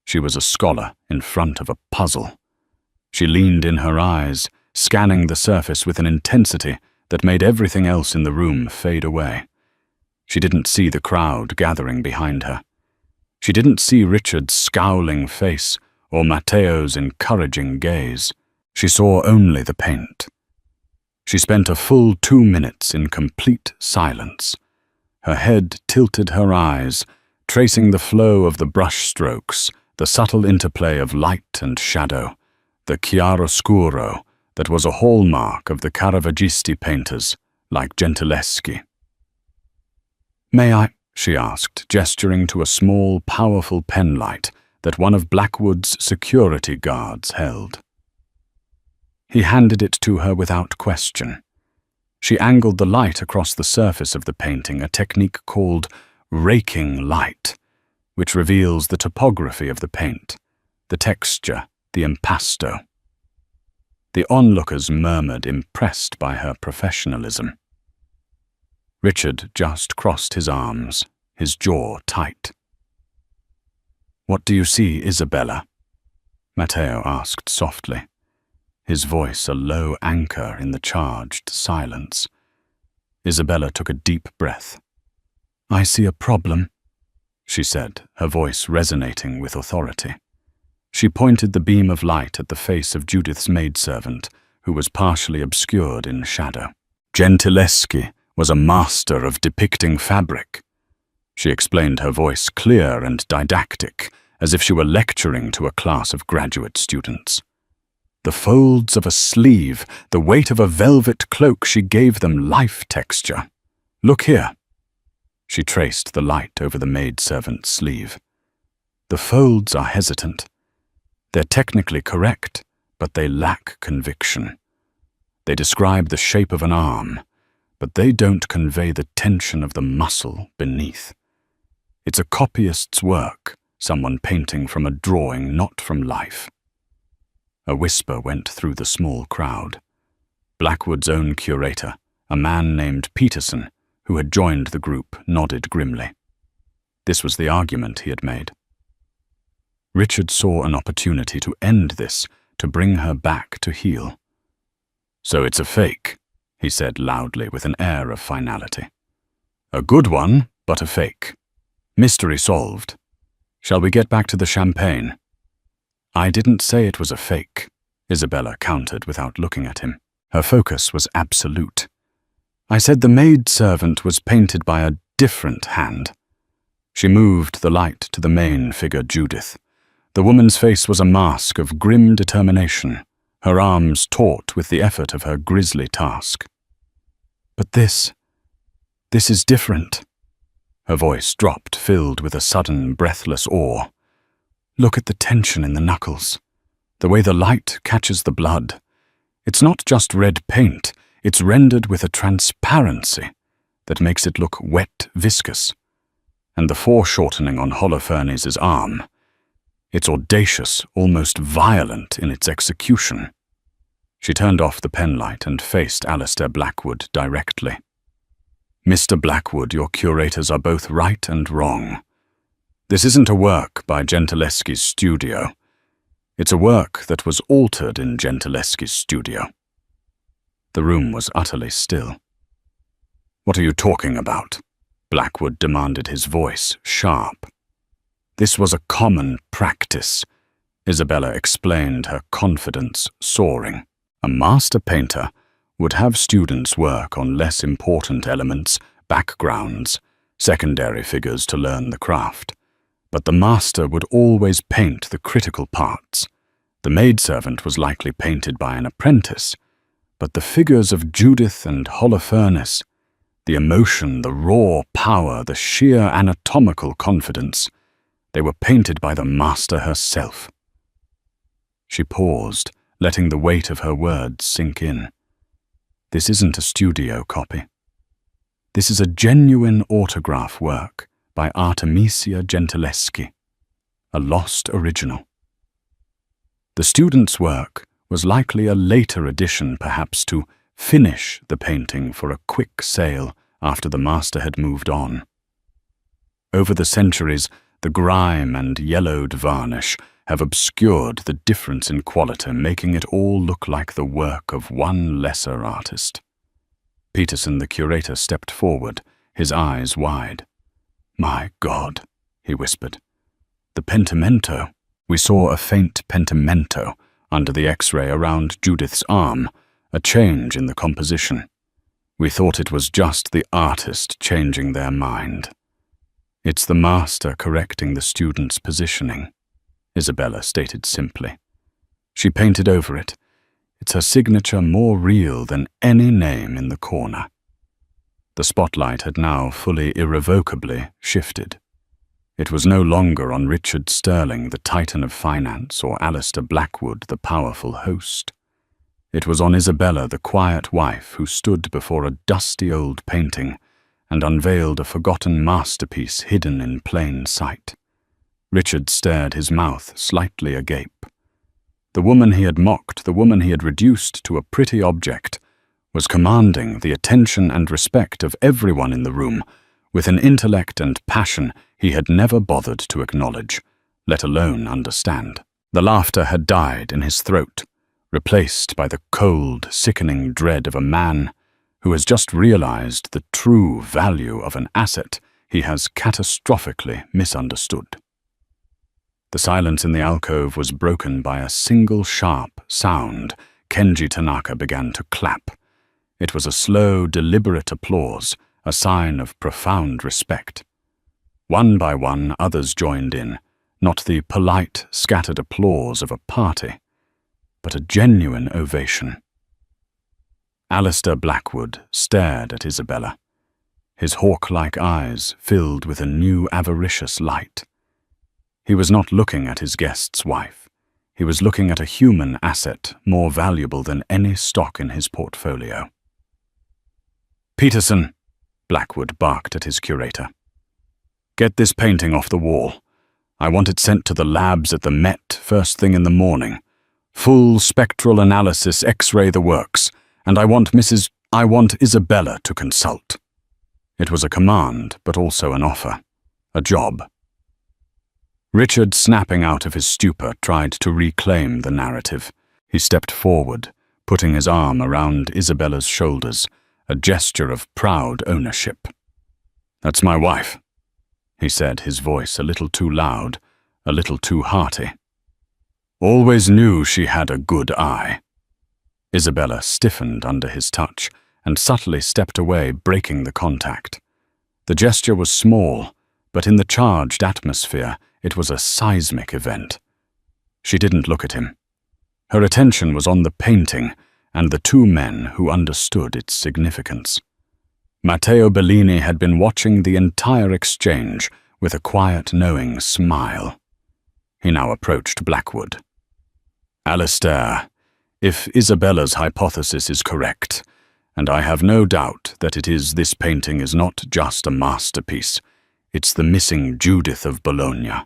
She was a scholar in front of a puzzle. She leaned in her eyes, scanning the surface with an intensity that made everything else in the room fade away. She didn't see the crowd gathering behind her. She didn't see Richard's scowling face or Matteo's encouraging gaze. She saw only the paint. She spent a full 2 minutes in complete silence. Her head tilted, her eyes, tracing the flow of the brushstrokes, the subtle interplay of light and shadow, the chiaroscuro that was a hallmark of the Caravaggisti painters, like Gentileschi. "May I?" she asked, gesturing to a small, powerful penlight that one of Blackwood's security guards held. He handed it to her without question. She angled the light across the surface of the painting, a technique called raking light, which reveals the topography of the paint, the texture, the impasto. The onlookers murmured, impressed by her professionalism. Richard just crossed his arms, his jaw tight. "What do you see, Isabella?" Matteo asked softly, his voice a low anchor in the charged silence. Isabella took a deep breath. "I see a problem," she said, her voice resonating with authority. She pointed the beam of light at the face of Judith's maidservant, who was partially obscured in shadow. "Gentileschi was a master of depicting fabric," she explained, her voice clear and didactic, as if she were lecturing to a class of graduate students. The folds of a sleeve, the weight of a velvet cloak, she gave them life texture. "Look here." She traced the light over the maidservant's sleeve. "The folds are hesitant. They're technically correct, but they lack conviction. They describe the shape of an arm, but they don't convey the tension of the muscle beneath. It's a copyist's work, someone painting from a drawing, not from life." A whisper went through the small crowd. Blackwood's own curator, a man named Peterson, who had joined the group, nodded grimly. This was the argument he had made. Richard saw an opportunity to end this, to bring her back to heel. "So it's a fake," he said loudly with an air of finality. "A good one, but a fake. Mystery solved. Shall we get back to the champagne?" "I didn't say it was a fake," Isabella countered without looking at him. Her focus was absolute. "I said the maidservant was painted by a different hand." She moved the light to the main figure, Judith. The woman's face was a mask of grim determination, her arms taut with the effort of her grisly task. "But this is different." Her voice dropped, filled with a sudden, breathless awe. "Look at the tension in the knuckles, the way the light catches the blood. It's not just red paint, it's rendered with a transparency that makes it look wet, viscous. And the foreshortening on Holofernes' arm, it's audacious, almost violent in its execution." She turned off the penlight and faced Alistair Blackwood directly. "Mr. Blackwood, your curators are both right and wrong. This isn't a work by Gentileschi's studio. It's a work that was altered in Gentileschi's studio." The room was utterly still. "What are you talking about?" Blackwood demanded, his voice sharp. "This was a common practice," Isabella explained, her confidence soaring. "A master painter would have students work on less important elements, backgrounds, secondary figures to learn the craft. But the master would always paint the critical parts. The maidservant was likely painted by an apprentice, but the figures of Judith and Holofernes, the emotion, the raw power, the sheer anatomical confidence, they were painted by the master herself." She paused, letting the weight of her words sink in. "This isn't a studio copy. This is a genuine autograph work by Artemisia Gentileschi, a lost original. The student's work was likely a later addition, perhaps to finish the painting for a quick sale after the master had moved on. Over the centuries, the grime and yellowed varnish have obscured the difference in quality, making it all look like the work of one lesser artist." Peterson, the curator, stepped forward, his eyes wide. "My God," he whispered. "The pentimento." We saw a faint pentimento under the X-ray around Judith's arm, a change in the composition. We thought it was just the artist changing their mind. "It's the master correcting the student's positioning," Isabella stated simply. She painted over it. It's her signature, more real than any name in the corner. The spotlight had now fully irrevocably shifted. It was no longer on Richard Sterling, the titan of finance, or Alistair Blackwood, the powerful host. It was on Isabella, the quiet wife, who stood before a dusty old painting and unveiled a forgotten masterpiece hidden in plain sight. Richard stared, his mouth slightly agape. The woman he had mocked, the woman he had reduced to a pretty object, was commanding the attention and respect of everyone in the room, with an intellect and passion he had never bothered to acknowledge, let alone understand. The laughter had died in his throat, replaced by the cold, sickening dread of a man who has just realized the true value of an asset he has catastrophically misunderstood. The silence in the alcove was broken by a single sharp sound. Kenji Tanaka began to clap. It was a slow, deliberate applause, a sign of profound respect. One by one, others joined in, not the polite, scattered applause of a party, but a genuine ovation. Alistair Blackwood stared at Isabella. his hawk-like eyes filled with a new avaricious light. He was not looking at his guest's wife. He was looking at a human asset more valuable than any stock in his portfolio. "Peterson," Blackwood barked at his curator. "Get this painting off the wall. I want it sent to the labs at the Met first thing in the morning. Full spectral analysis, X-ray the works, and I want Isabella to consult." It was a command, but also an offer. A job. Richard, snapping out of his stupor, tried to reclaim the narrative. He stepped forward, putting his arm around Isabella's shoulders, a gesture of proud ownership. "That's my wife," he said, his voice a little too loud, a little too hearty. "Always knew she had a good eye." Isabella stiffened under his touch and subtly stepped away, breaking the contact. The gesture was small, but in the charged atmosphere, it was a seismic event. She didn't look at him. Her attention was on the painting and the two men who understood its significance. Matteo Bellini had been watching the entire exchange with a quiet, knowing smile. He now approached Blackwood. "Alistair, if Isabella's hypothesis is correct, and I have no doubt that this painting is not just a masterpiece, it's the missing Judith of Bologna.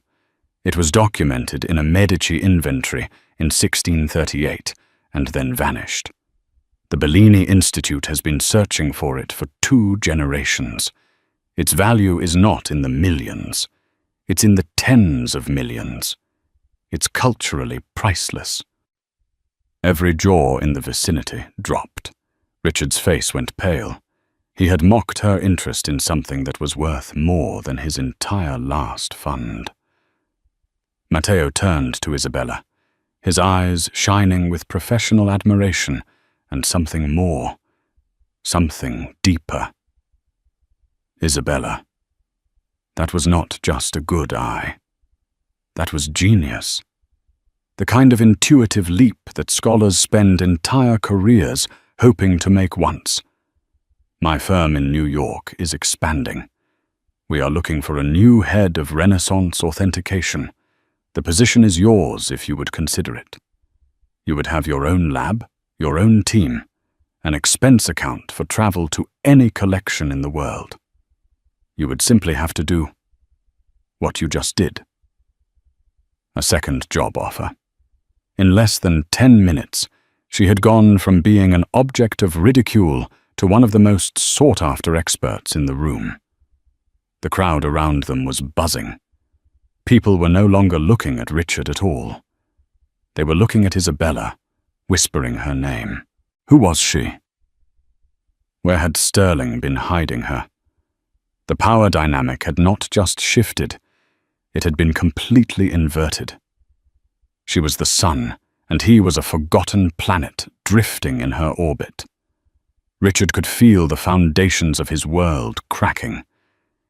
It was documented in a Medici inventory in 1638 and then vanished. The Bellini Institute has been searching for it for 2 generations. Its value is not in the millions. It's in the tens of millions. It's culturally priceless." Every jaw in the vicinity dropped. Richard's face went pale. He had mocked her interest in something that was worth more than his entire last fund. Matteo turned to Isabella, his eyes shining with professional admiration and something more, something deeper. "Isabella, that was not just a good eye. That was genius. The kind of intuitive leap that scholars spend entire careers hoping to make once. My firm in New York is expanding. We are looking for a new head of Renaissance authentication. The position is yours if you would consider it. You would have your own lab, your own team, an expense account for travel to any collection in the world. You would simply have to do what you just did." A second job offer. In less than 10 minutes, she had gone from being an object of ridicule to one of the most sought-after experts in the room. The crowd around them was buzzing. People were no longer looking at Richard at all. They were looking at Isabella, whispering her name. Who was she? Where had Sterling been hiding her? The power dynamic had not just shifted, it had been completely inverted. She was the sun, and he was a forgotten planet drifting in her orbit. Richard could feel the foundations of his world cracking.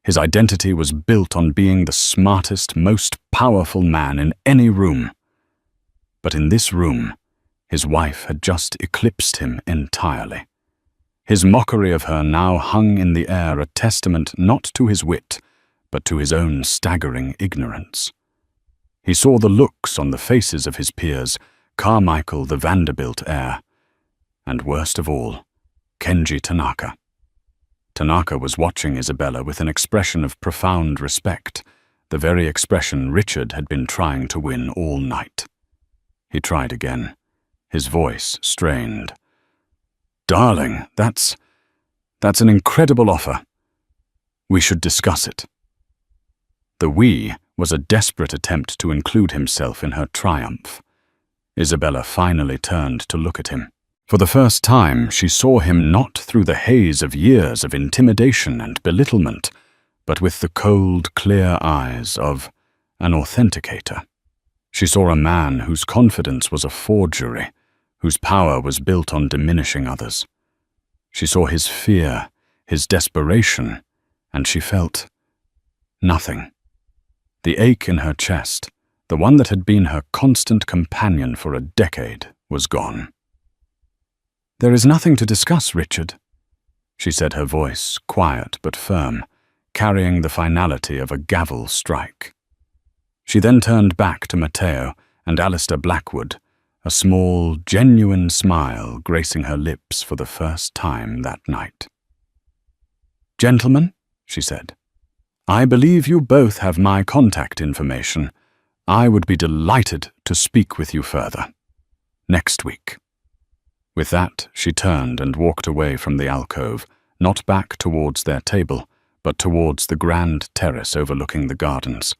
His identity was built on being the smartest, most powerful man in any room. But in this room, his wife had just eclipsed him entirely. His mockery of her now hung in the air, a testament not to his wit, but to his own staggering ignorance. He saw the looks on the faces of his peers, Carmichael the Vanderbilt heir, and worst of all, Kenji Tanaka. Tanaka was watching Isabella with an expression of profound respect, the very expression Richard had been trying to win all night. He tried again, his voice strained. "Darling, that's an incredible offer. We should discuss it." The "we" was a desperate attempt to include himself in her triumph. Isabella finally turned to look at him. For the first time, she saw him not through the haze of years of intimidation and belittlement, but with the cold, clear eyes of an authenticator. She saw a man whose confidence was a forgery, whose power was built on diminishing others. She saw his fear, his desperation, and she felt nothing. The ache in her chest, the one that had been her constant companion for a decade, was gone. "There is nothing to discuss, Richard." she said, her voice quiet but firm, carrying the finality of a gavel strike. She then turned back to Matteo and Alistair Blackwood, a small, genuine smile gracing her lips for the first time that night. "Gentlemen," she said, "I believe you both have my contact information. I would be delighted to speak with you further. Next week." With that, she turned and walked away from the alcove, not back towards their table, but towards the grand terrace overlooking the gardens.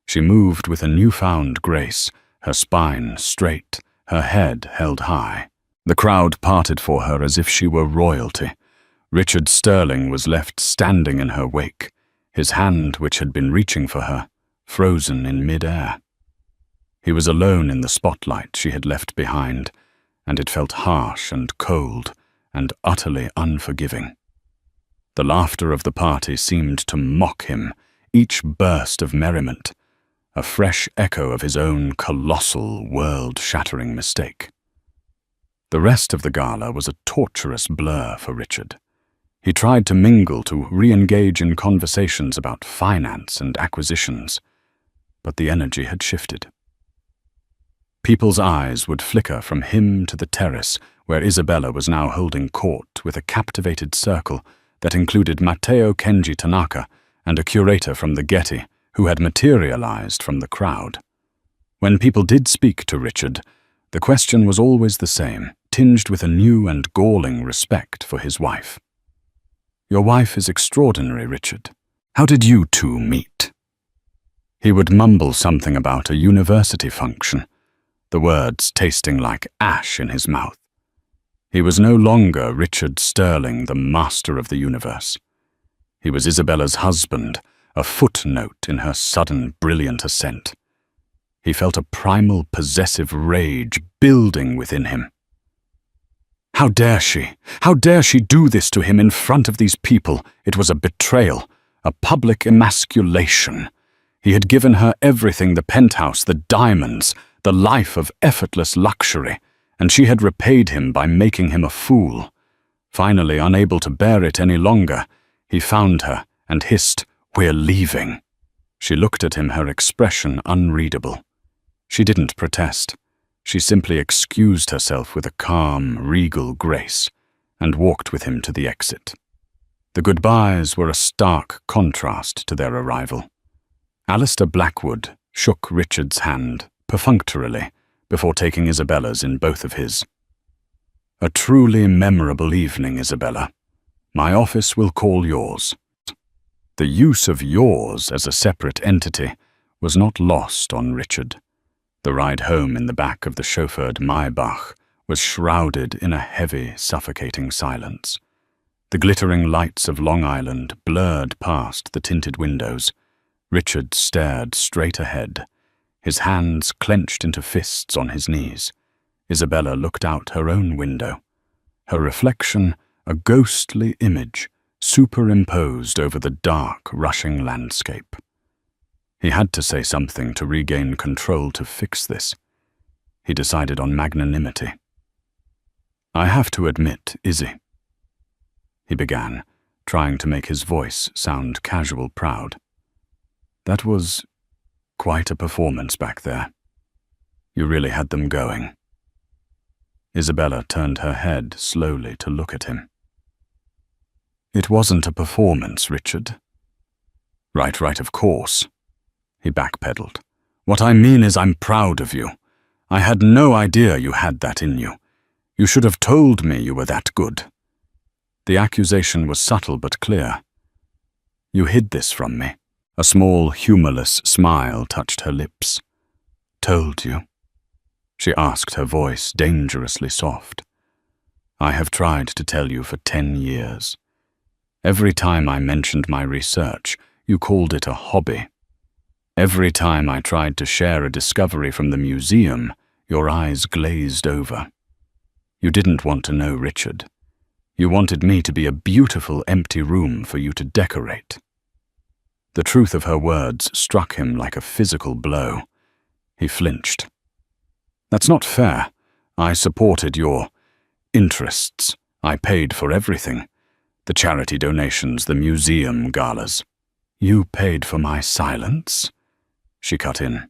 She moved with a newfound grace, her spine straight, her head held high. The crowd parted for her as if she were royalty. Richard Sterling was left standing in her wake, his hand, which had been reaching for her, frozen in mid-air. He was alone in the spotlight she had left behind, and it felt harsh and cold and utterly unforgiving. The laughter of the party seemed to mock him, each burst of merriment, a fresh echo of his own colossal, world-shattering mistake. The rest of the gala was a torturous blur for Richard. He tried to mingle, to re-engage in conversations about finance and acquisitions, but the energy had shifted. People's eyes would flicker from him to the terrace, where Isabella was now holding court with a captivated circle that included Matteo Kenji Tanaka and a curator from the Getty, who had materialized from the crowd. When people did speak to Richard, the question was always the same, tinged with a new and galling respect for his wife. "Your wife is extraordinary, Richard. How did you two meet?" He would mumble something about a university function, the words tasting like ash in his mouth. He was no longer Richard Sterling, the master of the universe. He was Isabella's husband, a footnote in her sudden, brilliant ascent. He felt a primal, possessive rage building within him. How dare she? How dare she do this to him in front of these people? It was a betrayal, a public emasculation. He had given her everything, the penthouse, the diamonds, the life of effortless luxury, and she had repaid him by making him a fool. Finally, unable to bear it any longer, he found her and hissed, "We're leaving." She looked at him, her expression unreadable. She didn't protest. She simply excused herself with a calm, regal grace and walked with him to the exit. The goodbyes were a stark contrast to their arrival. Alistair Blackwood shook Richard's hand perfunctorily before taking Isabella's in both of his. "A truly memorable evening, Isabella. My office will call yours." The use of yours as a separate entity was not lost on Richard. The ride home in the back of the chauffeured Maybach was shrouded in a heavy, suffocating silence. The glittering lights of Long Island blurred past the tinted windows. Richard stared straight ahead, his hands clenched into fists on his knees. Isabella looked out her own window, her reflection a ghostly image superimposed over the dark, rushing landscape. He had to say something to regain control to fix this. He decided on magnanimity. "I have to admit, Izzy," he began, trying to make his voice sound casual proud. "That was quite a performance back there. You really had them going." Isabella turned her head slowly to look at him. "It wasn't a performance, Richard." Right, of course." He backpedaled. "What I mean is I'm proud of you. I had no idea you had that in you. You should have told me you were that good." The accusation was subtle but clear. "You hid this from me." A small, humorless smile touched her lips. "Told you?" she asked, her voice dangerously soft. "I have tried to tell you for 10 years. Every time I mentioned my research, you called it a hobby. Every time I tried to share a discovery from the museum, your eyes glazed over. You didn't want to know, Richard. You wanted me to be a beautiful empty room for you to decorate." The truth of her words struck him like a physical blow. He flinched. "That's not fair. I supported your interests. I paid for everything. The charity donations, the museum galas. You paid for my silence? She cut in,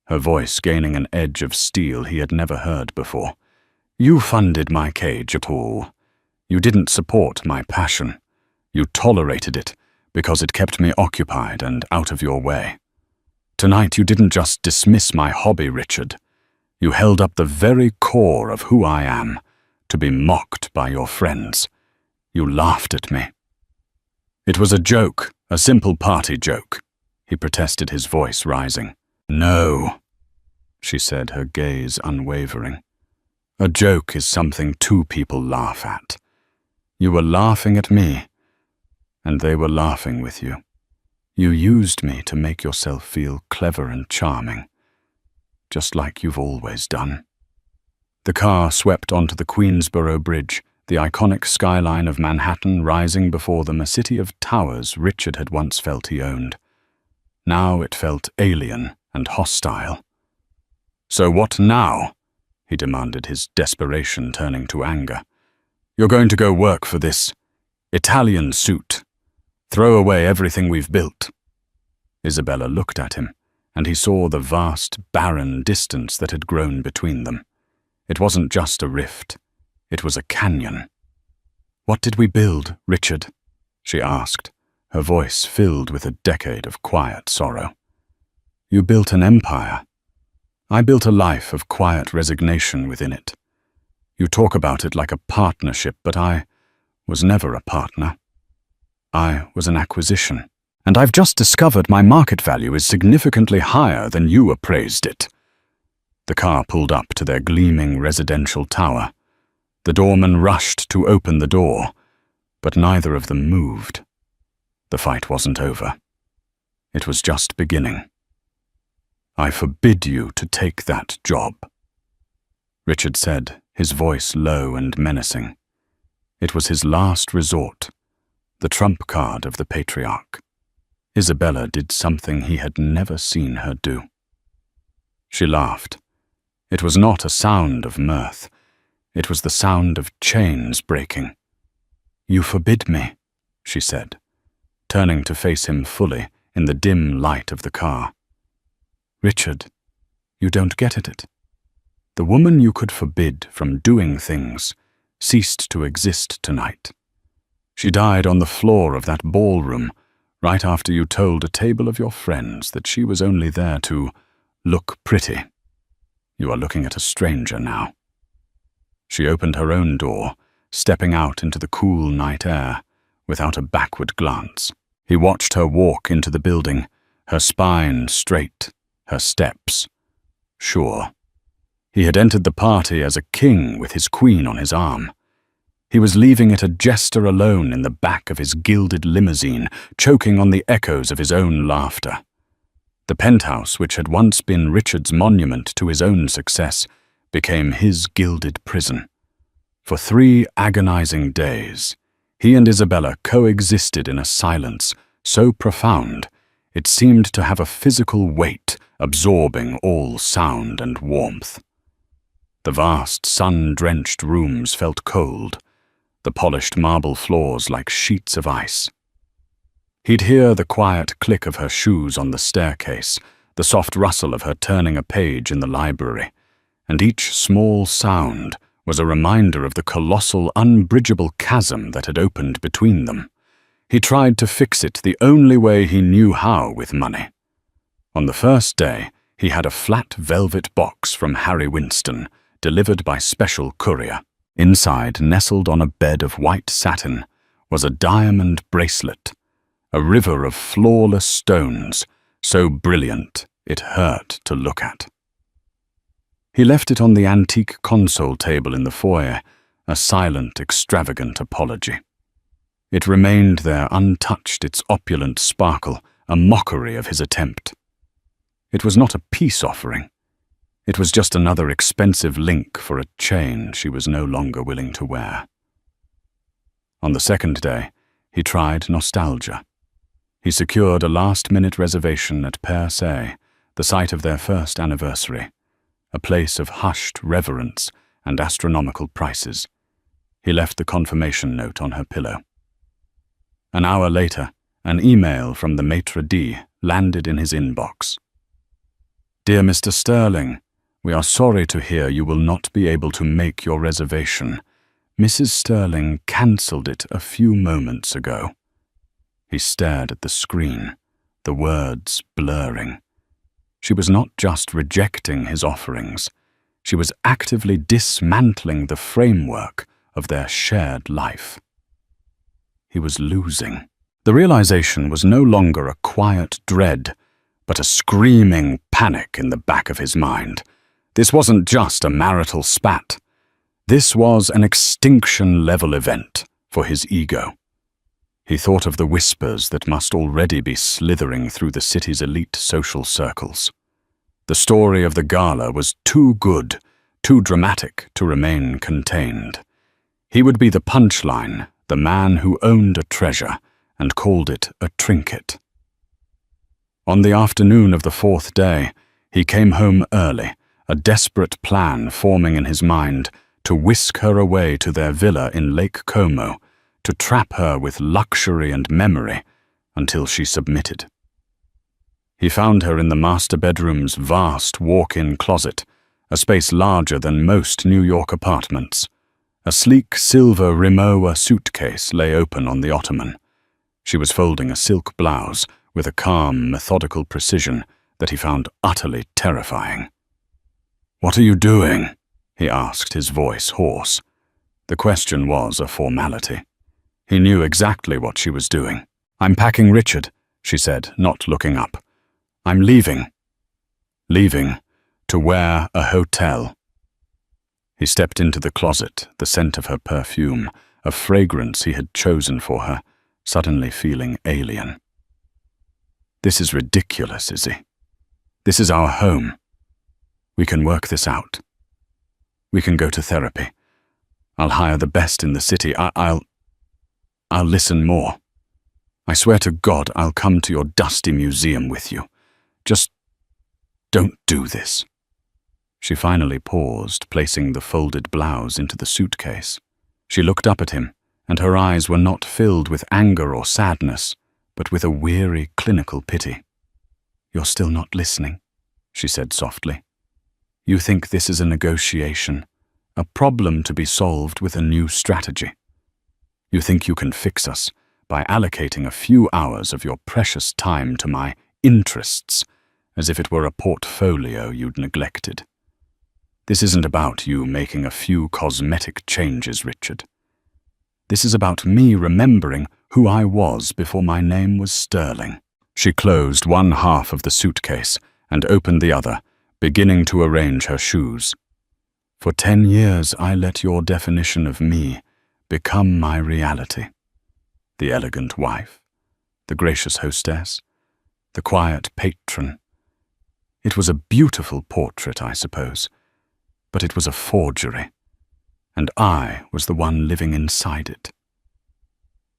her voice gaining an edge of steel he had never heard before. You funded my cage at all. You didn't support my passion. You tolerated it because it kept me occupied and out of your way. Tonight you didn't just dismiss my hobby, Richard. You held up the very core of who I am, to be mocked by your friends. You laughed at me. It was a joke, a simple party joke, he protested, his voice rising. No, she said, her gaze unwavering. A joke is something two people laugh at. You were laughing at me, and they were laughing with you. You used me to make yourself feel clever and charming, just like you've always done. The car swept onto the Queensboro Bridge, the iconic skyline of Manhattan rising before them, a city of towers Richard had once felt he owned. Now it felt alien and hostile. So what now? He demanded, his desperation turning to anger. You're going to go work for this Italian suit. Throw away everything we've built. Isabella looked at him, and he saw the vast, barren distance that had grown between them. It wasn't just a rift. It was a canyon. What did we build, Richard? She asked, her voice filled with a decade of quiet sorrow. You built an empire. I built a life of quiet resignation within it. You talk about it like a partnership, but I was never a partner. I was an acquisition, and I've just discovered my market value is significantly higher than you appraised it. The car pulled up to their gleaming residential tower. The doorman rushed to open the door, but neither of them moved. The fight wasn't over. It was just beginning. I forbid you to take that job, Richard said, his voice low and menacing. It was his last resort, the trump card of the patriarch. Isabella did something he had never seen her do. She laughed. It was not a sound of mirth. It was the sound of chains breaking. You forbid me, she said, turning to face him fully in the dim light of the car. Richard, you don't get it. The woman you could forbid from doing things ceased to exist tonight. She died on the floor of that ballroom right after you told a table of your friends that she was only there to look pretty. You are looking at a stranger now. She opened her own door, stepping out into the cool night air, without a backward glance. He watched her walk into the building, her spine straight, her steps sure. He had entered the party as a king with his queen on his arm. He was leaving it a jester alone in the back of his gilded limousine, choking on the echoes of his own laughter. The penthouse, which had once been Richard's monument to his own success, became his gilded prison. For 3 agonizing days, he and Isabella coexisted in a silence so profound it seemed to have a physical weight, absorbing all sound and warmth. The vast, sun-drenched rooms felt cold, the polished marble floors like sheets of ice. He'd hear the quiet click of her shoes on the staircase, the soft rustle of her turning a page in the library, and each small sound was a reminder of the colossal, unbridgeable chasm that had opened between them. He tried to fix it the only way he knew how with money. On the first day, he had a flat velvet box from Harry Winston, delivered by special courier. Inside, nestled on a bed of white satin, was a diamond bracelet, a river of flawless stones, so brilliant it hurt to look at. He left it on the antique console table in the foyer, a silent, extravagant apology. It remained there untouched, its opulent sparkle, a mockery of his attempt. It was not a peace offering. It was just another expensive link for a chain she was no longer willing to wear. On the second day, he tried nostalgia. He secured a last-minute reservation at Per Se, the site of their first anniversary, a place of hushed reverence and astronomical prices. He left the confirmation note on her pillow. An hour later, an email from the maitre d' landed in his inbox. "Dear Mr. Sterling, we are sorry to hear you will not be able to make your reservation. Mrs. Sterling cancelled it a few moments ago." He stared at the screen, the words blurring. She was not just rejecting his offerings, she was actively dismantling the framework of their shared life. He was losing. The realization was no longer a quiet dread, but a screaming panic in the back of his mind. This wasn't just a marital spat. This was an extinction-level event for his ego. He thought of the whispers that must already be slithering through the city's elite social circles. The story of the gala was too good, too dramatic to remain contained. He would be the punchline, the man who owned a treasure and called it a trinket. On the afternoon of the fourth day, he came home early, a desperate plan forming in his mind to whisk her away to their villa in Lake Como, to trap her with luxury and memory until she submitted. He found her in the master bedroom's vast walk-in closet, a space larger than most New York apartments. A sleek silver Rimowa suitcase lay open on the ottoman. She was folding a silk blouse with a calm, methodical precision that he found utterly terrifying. "What are you doing?" he asked, his voice hoarse. The question was a formality. He knew exactly what she was doing. "I'm packing Richard," she said, not looking up. "I'm leaving." Leaving? To where? A hotel? He stepped into the closet, the scent of her perfume, a fragrance he had chosen for her, suddenly feeling alien. "This is ridiculous, Izzy. This is our home. We can work this out. We can go to therapy. I'll hire the best in the city. I'll listen more. I swear to God I'll come to your dusty museum with you. Just don't do this." She finally paused, placing the folded blouse into the suitcase. She looked up at him, and her eyes were not filled with anger or sadness, but with a weary, clinical pity. "You're still not listening," she said softly. "You think this is a negotiation, a problem to be solved with a new strategy. You think you can fix us by allocating a few hours of your precious time to my interests, as if it were a portfolio you'd neglected. This isn't about you making a few cosmetic changes, Richard. This is about me remembering who I was before my name was Sterling." She closed one half of the suitcase and opened the other, beginning to arrange her shoes. "For 10 years I let your definition of me become my reality. The elegant wife, the gracious hostess, the quiet patron. It was a beautiful portrait, I suppose, but it was a forgery, and I was the one living inside it."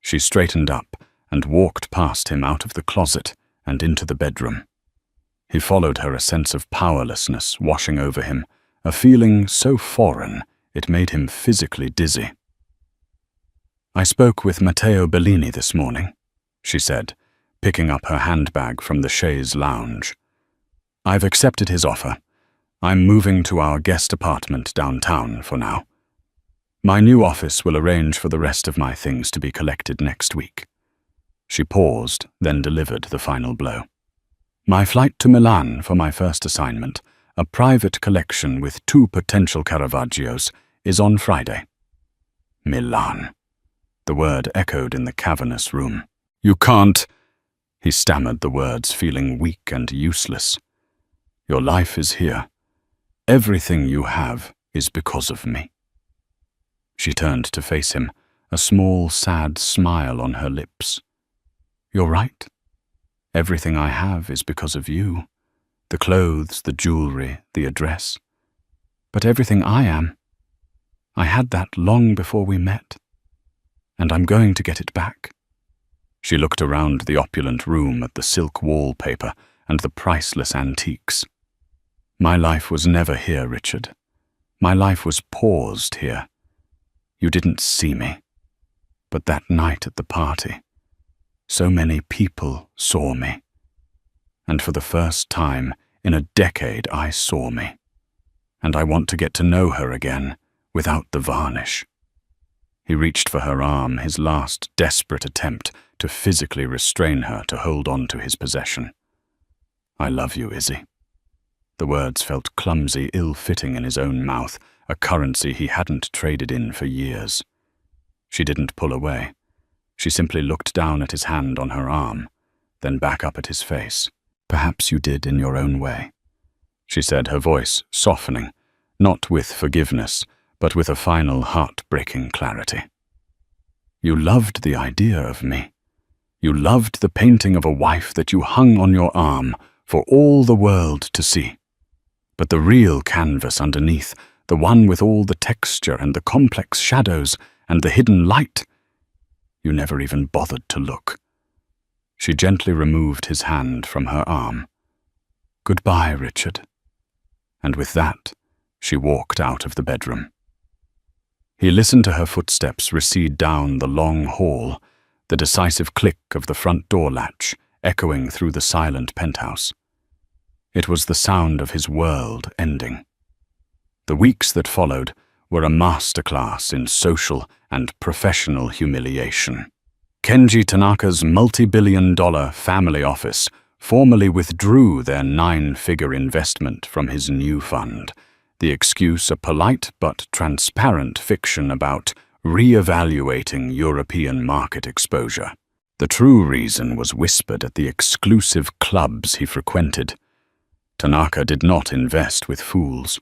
She straightened up and walked past him out of the closet and into the bedroom. He followed her, a sense of powerlessness washing over him, a feeling so foreign it made him physically dizzy. "I spoke with Matteo Bellini this morning," she said, picking up her handbag from the chaise lounge. "I've accepted his offer. I'm moving to our guest apartment downtown for now. My new office will arrange for the rest of my things to be collected next week." She paused, then delivered the final blow. "My flight to Milan for my first assignment, a private collection with 2 potential Caravaggios, is on Friday." Milan. The word echoed in the cavernous room. "You can't—" He stammered the words, feeling weak and useless. "Your life is here. Everything you have is because of me." She turned to face him, a small, sad smile on her lips. "You're right. Everything I have is because of you. The clothes, the jewelry, the address. But everything I am, I had that long before we met. And I'm going to get it back." She looked around the opulent room at the silk wallpaper and the priceless antiques. "My life was never here, Richard. My life was paused here. You didn't see me. But that night at the party, So many people saw me. And for the first time in a decade I saw me. And I want to get to know her again without the varnish. He reached for her arm, his last desperate attempt to physically restrain her to hold on to his possession. I love you, Izzy. The words felt clumsy, ill-fitting in his own mouth, a currency he hadn't traded in for years. She didn't pull away. She simply looked down at his hand on her arm, then back up at his face. Perhaps you did in your own way, she said, her voice softening, not with forgiveness, but with a final heart-breaking clarity. You loved the idea of me. You loved the painting of a wife that you hung on your arm for all the world to see. But the real canvas underneath, the one with all the texture and the complex shadows and the hidden light, you never even bothered to look. She gently removed his hand from her arm. Goodbye, Richard. And with that, she walked out of the bedroom. He listened to her footsteps recede down the long hall, the decisive click of the front door latch echoing through the silent penthouse. It was the sound of his world ending. The weeks that followed were a masterclass in social and professional humiliation. Kenji Tanaka's multi-billion-dollar family office formally withdrew their 9-figure investment from his new fund, the excuse a polite but transparent fiction about re-evaluating European market exposure. The true reason was whispered at the exclusive clubs he frequented. Tanaka did not invest with fools.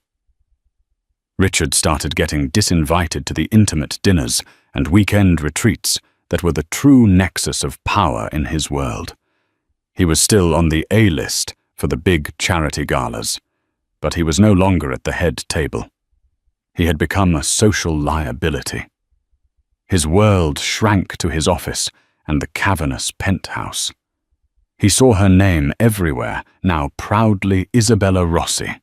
Richard started getting disinvited to the intimate dinners and weekend retreats that were the true nexus of power in his world. He was still on the A-list for the big charity galas, but he was no longer at the head table. He had become a social liability. His world shrank to his office and the cavernous penthouse. He saw her name everywhere, now proudly Isabella Rossi.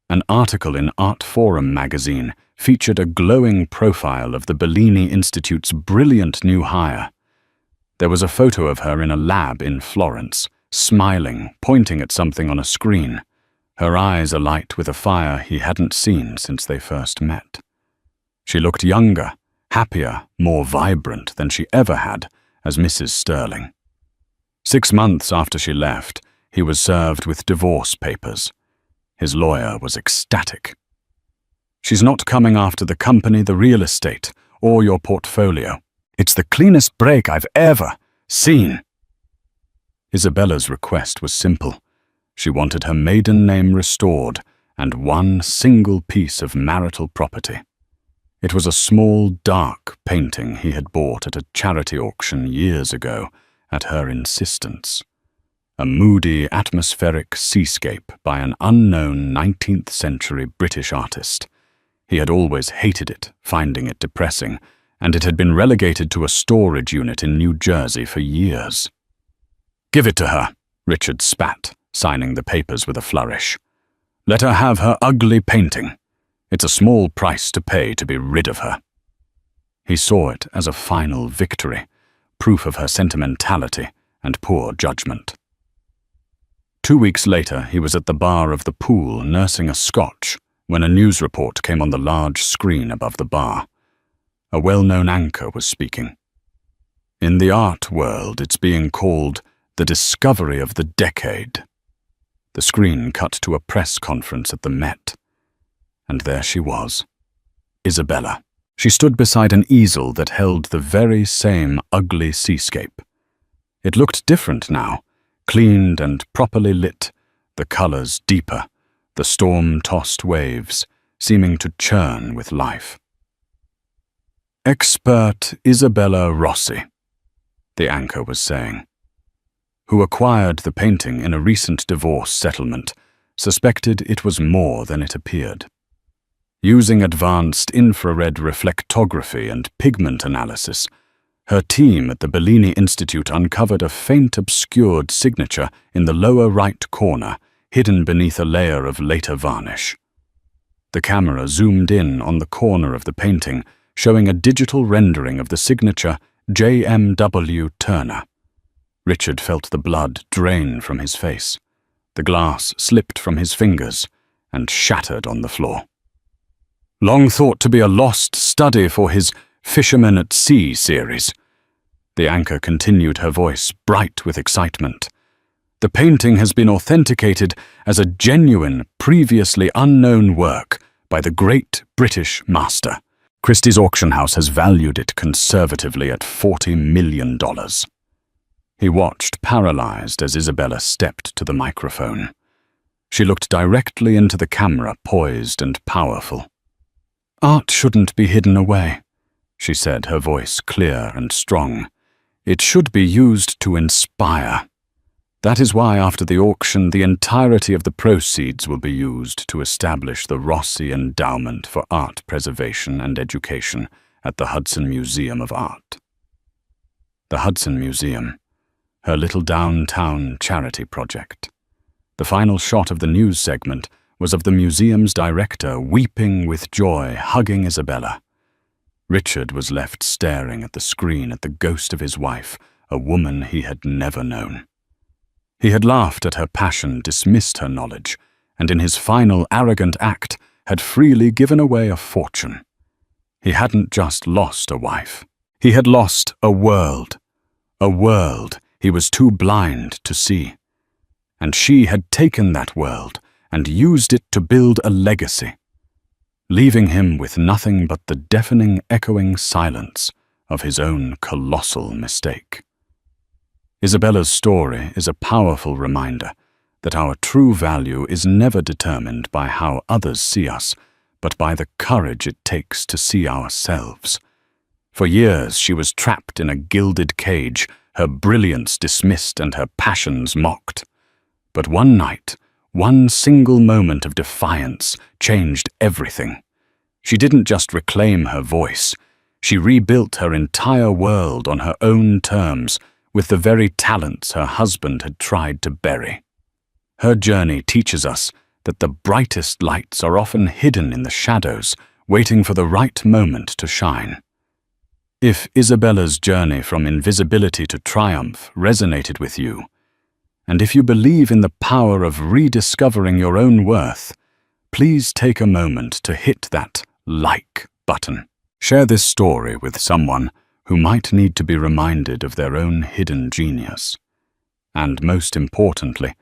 An article in Art Forum magazine featured a glowing profile of the Bellini Institute's brilliant new hire. There was a photo of her in a lab in Florence, smiling, pointing at something on a screen, her eyes alight with a fire he hadn't seen since they first met. She looked younger, happier, more vibrant than she ever had as Mrs. Sterling. 6 months after she left, he was served with divorce papers. His lawyer was ecstatic. She's not coming after the company, the real estate, or your portfolio. It's the cleanest break I've ever seen. Isabella's request was simple. She wanted her maiden name restored and one single piece of marital property. It was a small, dark painting he had bought at a charity auction years ago at her insistence. A moody, atmospheric seascape by an unknown 19th-century British artist. He had always hated it, finding it depressing, and it had been relegated to a storage unit in New Jersey for years. "Give it to her," Richard spat, signing the papers with a flourish. "Let her have her ugly painting. It's a small price to pay to be rid of her." He saw it as a final victory, proof of her sentimentality and poor judgment. 2 weeks later, he was at the bar of the pool nursing a scotch when a news report came on the large screen above the bar. A well-known anchor was speaking. In the art world, it's being called the discovery of the decade. The screen cut to a press conference at the Met. And there she was, Isabella. She stood beside an easel that held the very same ugly seascape. It looked different now, cleaned and properly lit, the colors deeper, the storm-tossed waves seeming to churn with life. "Expert Isabella Rossi," the anchor was saying, "who acquired the painting in a recent divorce settlement, suspected it was more than it appeared. Using advanced infrared reflectography and pigment analysis, her team at the Bellini Institute uncovered a faint obscured signature in the lower right corner, hidden beneath a layer of later varnish. The camera zoomed in on the corner of the painting, showing a digital rendering of the signature J.M.W. Turner. Richard felt the blood drain from his face. The glass slipped from his fingers and shattered on the floor. Long thought to be a lost study for his Fishermen at Sea series. The anchor continued, her voice bright with excitement. The painting has been authenticated as a genuine, previously unknown work by the great British master. Christie's auction house has valued it conservatively at $40 million. He watched, paralyzed, as Isabella stepped to the microphone. She looked directly into the camera, poised and powerful. "Art shouldn't be hidden away," she said, her voice clear and strong. "It should be used to inspire. That is why, after the auction, the entirety of the proceeds will be used to establish the Rossi Endowment for Art Preservation and Education at the Hudson Museum of Art." The Hudson Museum, her little downtown charity project. The final shot of the news segment was of the museum's director weeping with joy, hugging Isabella. Richard was left staring at the screen at the ghost of his wife, a woman he had never known. He had laughed at her passion, dismissed her knowledge, and in his final arrogant act had freely given away a fortune. He hadn't just lost a wife. He had lost a world he was too blind to see. And she had taken that world and used it to build a legacy, leaving him with nothing but the deafening, echoing silence of his own colossal mistake. Isabella's story is a powerful reminder that our true value is never determined by how others see us, but by the courage it takes to see ourselves. For years she was trapped in a gilded cage, her brilliance dismissed and her passions mocked. But one night, one single moment of defiance changed everything. She didn't just reclaim her voice, she rebuilt her entire world on her own terms, with the very talents her husband had tried to bury. Her journey teaches us that the brightest lights are often hidden in the shadows, waiting for the right moment to shine. If Isabella's journey from invisibility to triumph resonated with you, and if you believe in the power of rediscovering your own worth, please take a moment to hit that like button. Share this story with someone who might need to be reminded of their own hidden genius. And most importantly,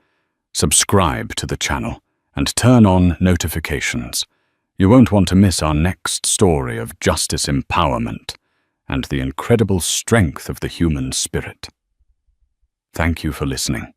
subscribe to the channel and turn on notifications. You won't want to miss our next story of justice empowerment and the incredible strength of the human spirit. Thank you for listening.